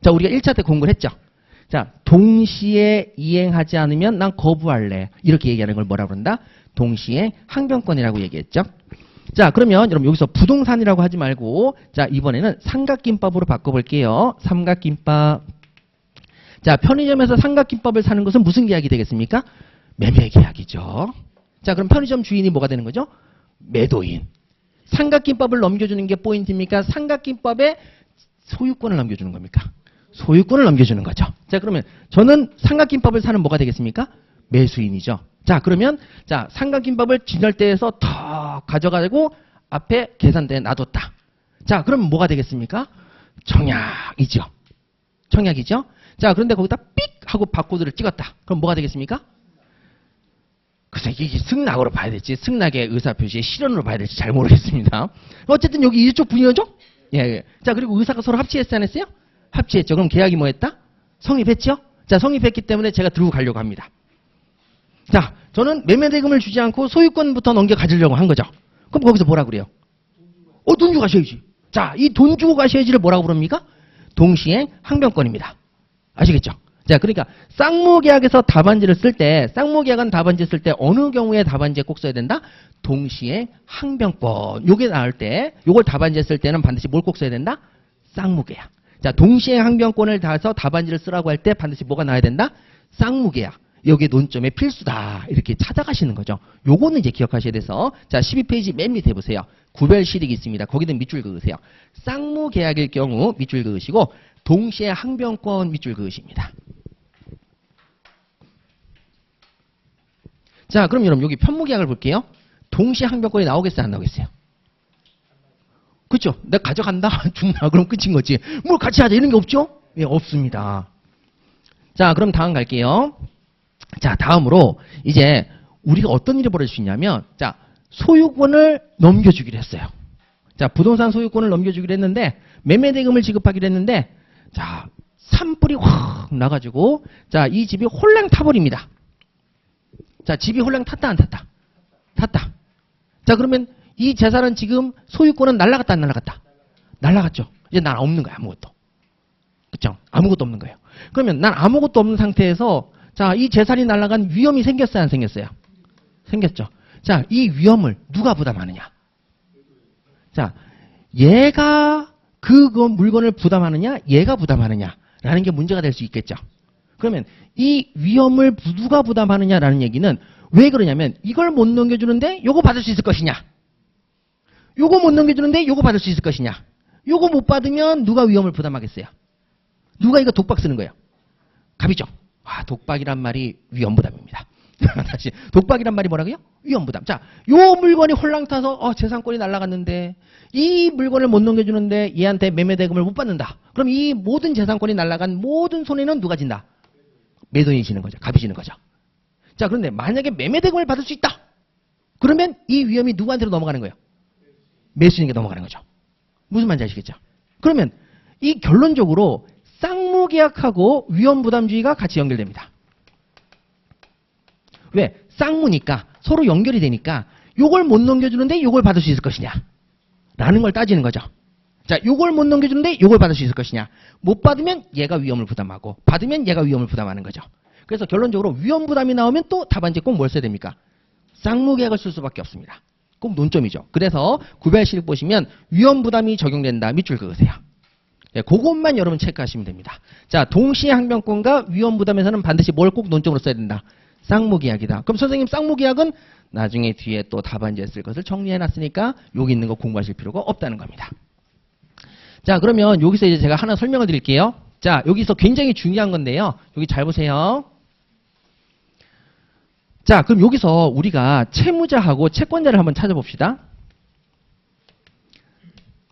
[SPEAKER 1] 자, 우리가 1차 때 공부를 했죠. 자, 동시에 이행하지 않으면 난 거부할래. 이렇게 얘기하는 걸 뭐라 그런다? 동시에 항변권이라고 얘기했죠. 자, 그러면 여러분 여기서 부동산이라고 하지 말고 자, 이번에는 삼각김밥으로 바꿔볼게요. 삼각김밥. 자, 편의점에서 삼각김밥을 사는 것은 무슨 계약이 되겠습니까? 매매 계약이죠. 자, 그럼 편의점 주인이 뭐가 되는 거죠? 매도인. 삼각김밥을 넘겨주는 게 포인트입니까? 삼각김밥에 소유권을 넘겨주는 겁니까? 소유권을 넘겨주는 거죠. 자, 그러면 저는 삼각김밥을 사는 뭐가 되겠습니까? 매수인이죠. 자, 그러면 자, 삼각김밥을 진열대에서 턱 가져가지고 앞에 계산대에 놔뒀다. 자, 그러면 뭐가 되겠습니까? 청약이죠. 청약이죠. 자, 그런데 거기다 삑 하고 바코드를 찍었다. 그럼 뭐가 되겠습니까? 글쎄, 이게 승낙으로 봐야 될지 승낙의 의사표시의 실현으로 봐야 될지 잘 모르겠습니다. 어쨌든 여기 이쪽 분이죠? 예, 예. 자, 그리고 의사가 서로 합치했지 않았어요? 합치했죠. 그럼 계약이 뭐 했다? 성립했죠? 자, 성립했기 때문에 제가 들고 가려고 합니다. 자, 저는 매매대금을 주지 않고 소유권부터 넘겨 가지려고 한 거죠. 그럼 거기서 뭐라 그래요? 돈 주고 가셔야지. 자, 이 돈 주고 가셔야지를 뭐라고 부릅니까? 동시에 항변권입니다. 아시겠죠? 자, 그러니까 쌍무계약에서 답안지를 쓸 때, 쌍무계약은 답안지 쓸 때 어느 경우에 답안지에 꼭 써야 된다? 동시에 항변권. 요게 나올 때, 요걸 답안지에 쓸 때는 반드시 뭘 꼭 써야 된다? 쌍무계약. 자, 동시에 항변권을 다해서 답안지를 쓰라고 할 때 반드시 뭐가 나와야 된다? 쌍무계약. 여기에 논점에 필수다. 이렇게 찾아가시는 거죠. 요거는 이제 기억하셔야 돼서 자, 12페이지 맨 밑에 보세요. 구별 실익이 있습니다. 거기는 밑줄 그으세요. 쌍무계약일 경우 밑줄 그으시고 동시에 항변권 밑줄 그으십니다. 자, 그럼 여러분 여기 편무계약을 볼게요. 동시에 항변권이 나오겠어요? 안 나오겠어요? 그렇죠? 내가 가져간다? 죽나? 그럼 끝인 거지. 뭘 같이 하자 이런 게 없죠? 예, 없습니다. 자, 그럼 다음 갈게요. 자, 다음으로 이제 우리가 어떤 일이 벌어질 수 있냐면 자, 소유권을 넘겨주기로 했어요. 자, 부동산 소유권을 넘겨주기로 했는데 매매대금을 지급하기로 했는데 자, 산불이 확 나가지고 자, 이 집이 홀랑 타버립니다. 자, 집이 홀랑 탔다 안 탔다? 탔다. 자, 그러면 이 재산은 지금 소유권은 날라갔다 안 날라갔다? 날라갔죠. 이제 난 없는 거야, 아무것도. 그쵸? 아무것도 없는 거예요. 그러면 난 아무것도 없는 상태에서 자, 이 재산이 날아간 위험이 생겼어요, 안 생겼어요? 생겼죠. 자, 이 위험을 누가 부담하느냐? 자, 얘가 그 물건을 부담하느냐, 얘가 부담하느냐라는 게 문제가 될 수 있겠죠. 그러면 이 위험을 누가 부담하느냐라는 얘기는 왜 그러냐면 이걸 못 넘겨주는데 요거 받을 수 있을 것이냐? 요거 못 넘겨주는데 요거 받을 수 있을 것이냐? 요거 못 받으면 누가 위험을 부담하겠어요? 누가 이거 독박 쓰는 거예요? 갑이죠. 아, 독박이란 말이 위험 부담입니다. 다시 독박이란 말이 뭐라고요? 위험 부담. 자, 요 물건이 홀랑 타서 재산권이 날아갔는데 이 물건을 못 넘겨주는데 얘한테 매매대금을 못 받는다. 그럼 이 모든 재산권이 날아간 모든 손해는 누가 진다? 매도인이 지는 거죠. 갑이 지는 거죠. 자, 그런데 만약에 매매대금을 받을 수 있다. 그러면 이 위험이 누구한테로 넘어가는 거예요? 매수인에게 넘어가는 거죠. 무슨 말인지 아시겠죠? 그러면 이 결론적으로 쌍무계약하고 위험부담주의가 같이 연결됩니다. 왜? 쌍무니까 서로 연결이 되니까 요걸 못 넘겨주는데 요걸 받을 수 있을 것이냐 라는 걸 따지는 거죠. 자, 요걸 못 넘겨주는데 요걸 받을 수 있을 것이냐. 못 받으면 얘가 위험을 부담하고 받으면 얘가 위험을 부담하는 거죠. 그래서 결론적으로 위험부담이 나오면 또 답안지에 꼭 뭘 써야 됩니까? 쌍무계약을 쓸 수밖에 없습니다. 꼭 논점이죠. 그래서 구별실익 보시면 위험부담이 적용된다. 밑줄 그으세요. 네, 그것만 여러분 체크하시면 됩니다. 자, 동시에 항변권과 위험부담에서는 반드시 뭘 꼭 논점으로 써야 된다. 쌍무계약이다. 그럼 선생님 쌍무계약은 나중에 뒤에 또 답안지에 쓸 것을 정리해놨으니까 여기 있는 거 공부하실 필요가 없다는 겁니다. 자, 그러면 여기서 이제 제가 하나 설명을 드릴게요. 자, 여기서 굉장히 중요한 건데요. 여기 잘 보세요. 자, 그럼 여기서 우리가 채무자하고 채권자를 한번 찾아봅시다.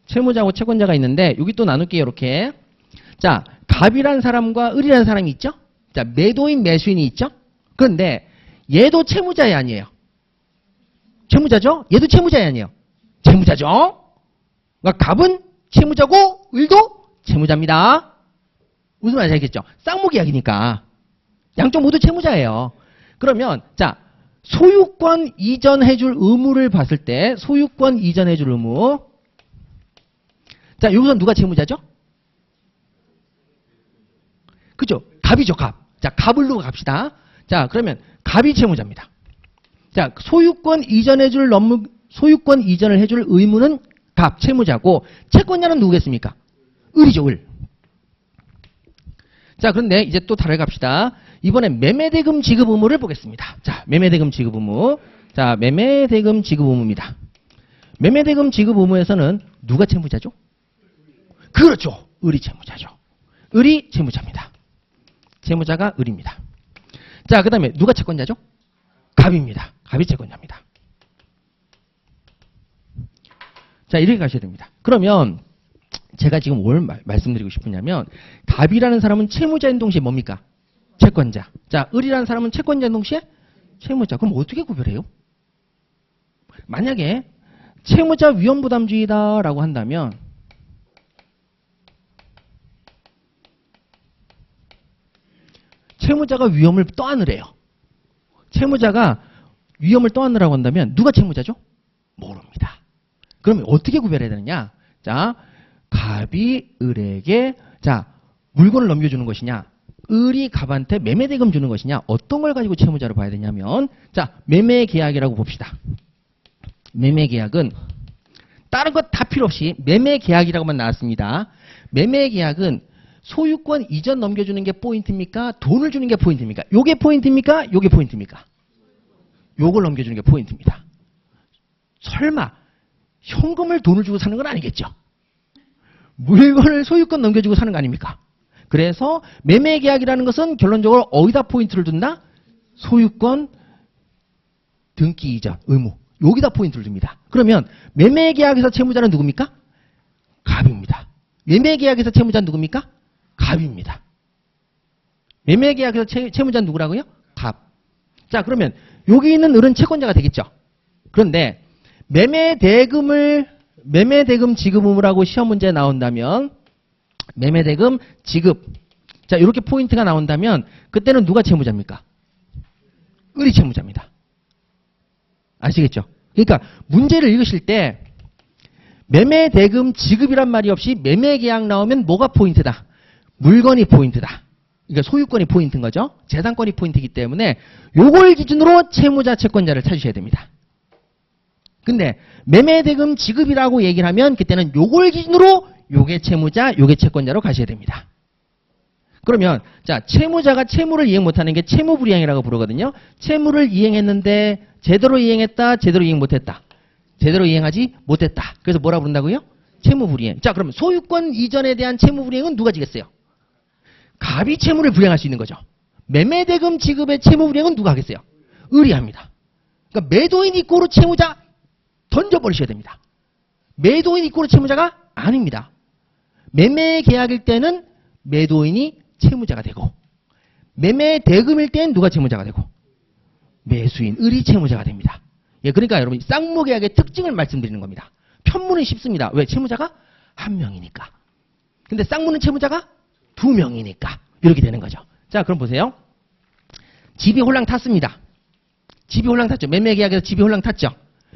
[SPEAKER 1] 채무자하고 채권자가 있는데 여기 또 나눌게요. 이렇게. 자, 갑이라는 사람과 을이라는 사람이 있죠? 자, 매도인 매수인이 있죠? 그런데 얘도 채무자이 아니에요? 채무자죠? 얘도 채무자이 아니에요? 채무자죠? 그러니까 갑은 채무자고 을도 채무자입니다. 무슨 말인지 알겠죠? 쌍무계약이니까. 양쪽 모두 채무자예요. 그러면 자, 소유권 이전해줄 의무를 봤을 때 소유권 이전해줄 의무. 자, 여기서 누가 채무자죠? 그죠? 갑이죠, 갑. 자, 갑을로 갑시다. 자, 그러면 갑이 채무자입니다. 자, 소유권 이전을 해줄 의무는 갑, 채무자고, 채권자는 누구겠습니까? 을이죠, 을. 자, 그런데 이제 또 다르게 갑시다. 이번엔 매매대금 지급 의무를 보겠습니다. 자, 매매대금 지급 의무. 자, 매매대금 지급 의무입니다. 매매대금 지급 의무에서는 누가 채무자죠? 그렇죠. 을이 채무자죠. 을이 채무자입니다. 채무자가 을입니다. 자, 그 다음에 누가 채권자죠? 갑입니다. 갑이 채권자입니다. 자, 이렇게 가셔야 됩니다. 그러면 제가 지금 뭘 말씀드리고 싶으냐면 갑이라는 사람은 채무자인 동시에 뭡니까? 채권자. 자, 을이라는 사람은 채권자인 동시에 채무자. 그럼 어떻게 구별해요? 만약에 채무자 위험부담주의다라고 한다면 채무자가 위험을 떠안으래요. 채무자가 위험을 떠안으라고 한다면 누가 채무자죠? 모릅니다. 그러면 어떻게 구별해야 되느냐? 자, 갑이 을에게 자, 물건을 넘겨주는 것이냐? 을이 갑한테 매매대금 주는 것이냐? 어떤 걸 가지고 채무자로 봐야 되냐면 자, 매매계약이라고 봅시다. 매매계약은 다른 것 다 필요 없이 매매계약이라고만 나왔습니다. 매매계약은 소유권 이전 넘겨주는 게 포인트입니까? 돈을 주는 게 포인트입니까? 요게 포인트입니까? 요게 포인트입니까? 요걸 넘겨주는 게 포인트입니다. 설마 현금을 돈을 주고 사는 건 아니겠죠? 물건을 소유권 넘겨주고 사는 거 아닙니까? 그래서 매매계약이라는 것은 결론적으로 어디다 포인트를 둔다? 소유권 등기 이전 의무. 여기다 포인트를 둡니다. 그러면 매매계약에서 채무자는 누굽니까? 갑입니다. 매매계약에서 채무자는 누굽니까? 갑입니다. 매매계약에서 채무자는 누구라고요? 갑. 자, 그러면 여기 있는 을은 채권자가 되겠죠. 그런데 매매대금 지급 의무라고 시험 문제에 나온다면 매매대금 지급. 자, 이렇게 포인트가 나온다면 그때는 누가 채무자입니까? 을이 채무자입니다. 아시겠죠? 그러니까 문제를 읽으실 때 매매대금 지급이란 말이 없이 매매계약 나오면 뭐가 포인트다? 물건이 포인트다. 그러니까 소유권이 포인트인 거죠. 재산권이 포인트이기 때문에 요걸 기준으로 채무자 채권자를 찾으셔야 됩니다. 근데 매매대금 지급이라고 얘기를 하면 그때는 요걸 기준으로 요게 채무자, 요게 채권자로 가셔야 됩니다. 그러면 자, 채무자가 채무를 이행 못하는 게 채무불이행이라고 부르거든요. 채무를 이행했는데 제대로 이행했다, 제대로 이행 못했다. 제대로 이행하지 못했다. 그래서 뭐라 부른다고요? 채무불이행. 자, 그러면 소유권 이전에 대한 채무불이행은 누가 지겠어요? 갑이 채무를 불이행할 수 있는 거죠. 매매대금 지급의 채무불이행은 누가 하겠어요? 을이 합니다. 그러니까 매도인 이꼬르 채무자 던져버리셔야 됩니다. 매도인 이꼬르 채무자가 아닙니다. 매매계약일 때는 매도인이 채무자가 되고 매매대금일 때는 누가 채무자가 되고 매수인, 을이 채무자가 됩니다. 예, 그러니까 여러분 쌍무계약의 특징을 말씀드리는 겁니다. 편무는 쉽습니다. 왜? 채무자가 한 명이니까. 근데 쌍무는 채무자가 두 명이니까 이렇게 되는 거죠. 자, 그럼 보세요. 집이 홀랑 탔습니다. 집이 홀랑 탔죠. 매매계약에서 집이 홀랑 탔죠.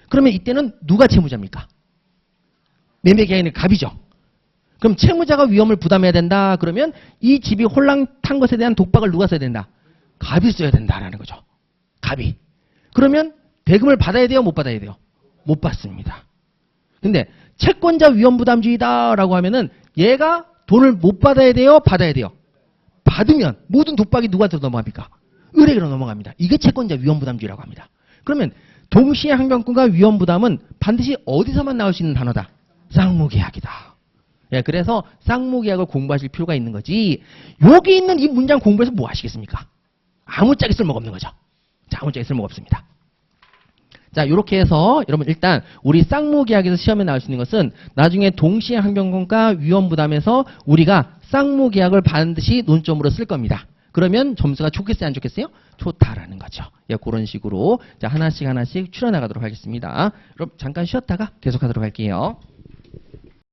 [SPEAKER 1] 그러면 이때는 누가 채무자입니까? 매매계약에는 갑이죠. 그럼 채무자가 위험을 부담해야 된다. 그러면 이 집이 홀랑 탄 것에 대한 독박을 누가 써야 된다? 갑이 써야 된다라는 거죠. 갑이. 그러면 대금을 받아야 돼요? 못 받아야 돼요? 못 받습니다. 근데 채권자 위험부담주의다라고 하면은 얘가 돈을 못 받아야 돼요? 받아야 돼요? 받으면 모든 독박이 누구한테로 넘어갑니까? 을에게로 넘어갑니다. 이게 채권자 위험부담주의라고 합니다. 그러면 동시에 항변권과 위험부담은 반드시 어디서만 나올 수 있는 단어다. 쌍무계약이다. 예, 그래서 쌍무계약을 공부하실 필요가 있는 거지. 여기 있는 이 문장 공부해서 뭐 하시겠습니까? 아무짝에 쓸모가 없는 거죠. 자, 아무짝에 쓸모가 없습니다. 자, 이렇게 해서 여러분 일단 우리 쌍무계약에서 시험에 나올 수 있는 것은 나중에 동시에 항변권과 위험부담에서 우리가 쌍무계약을 반드시 논점으로 쓸 겁니다. 그러면 점수가 좋겠어요, 안 좋겠어요? 좋다라는 거죠. 예, 그런 식으로 자, 하나씩 추려나가도록 하겠습니다. 그럼 잠깐 쉬었다가 계속하도록 할게요.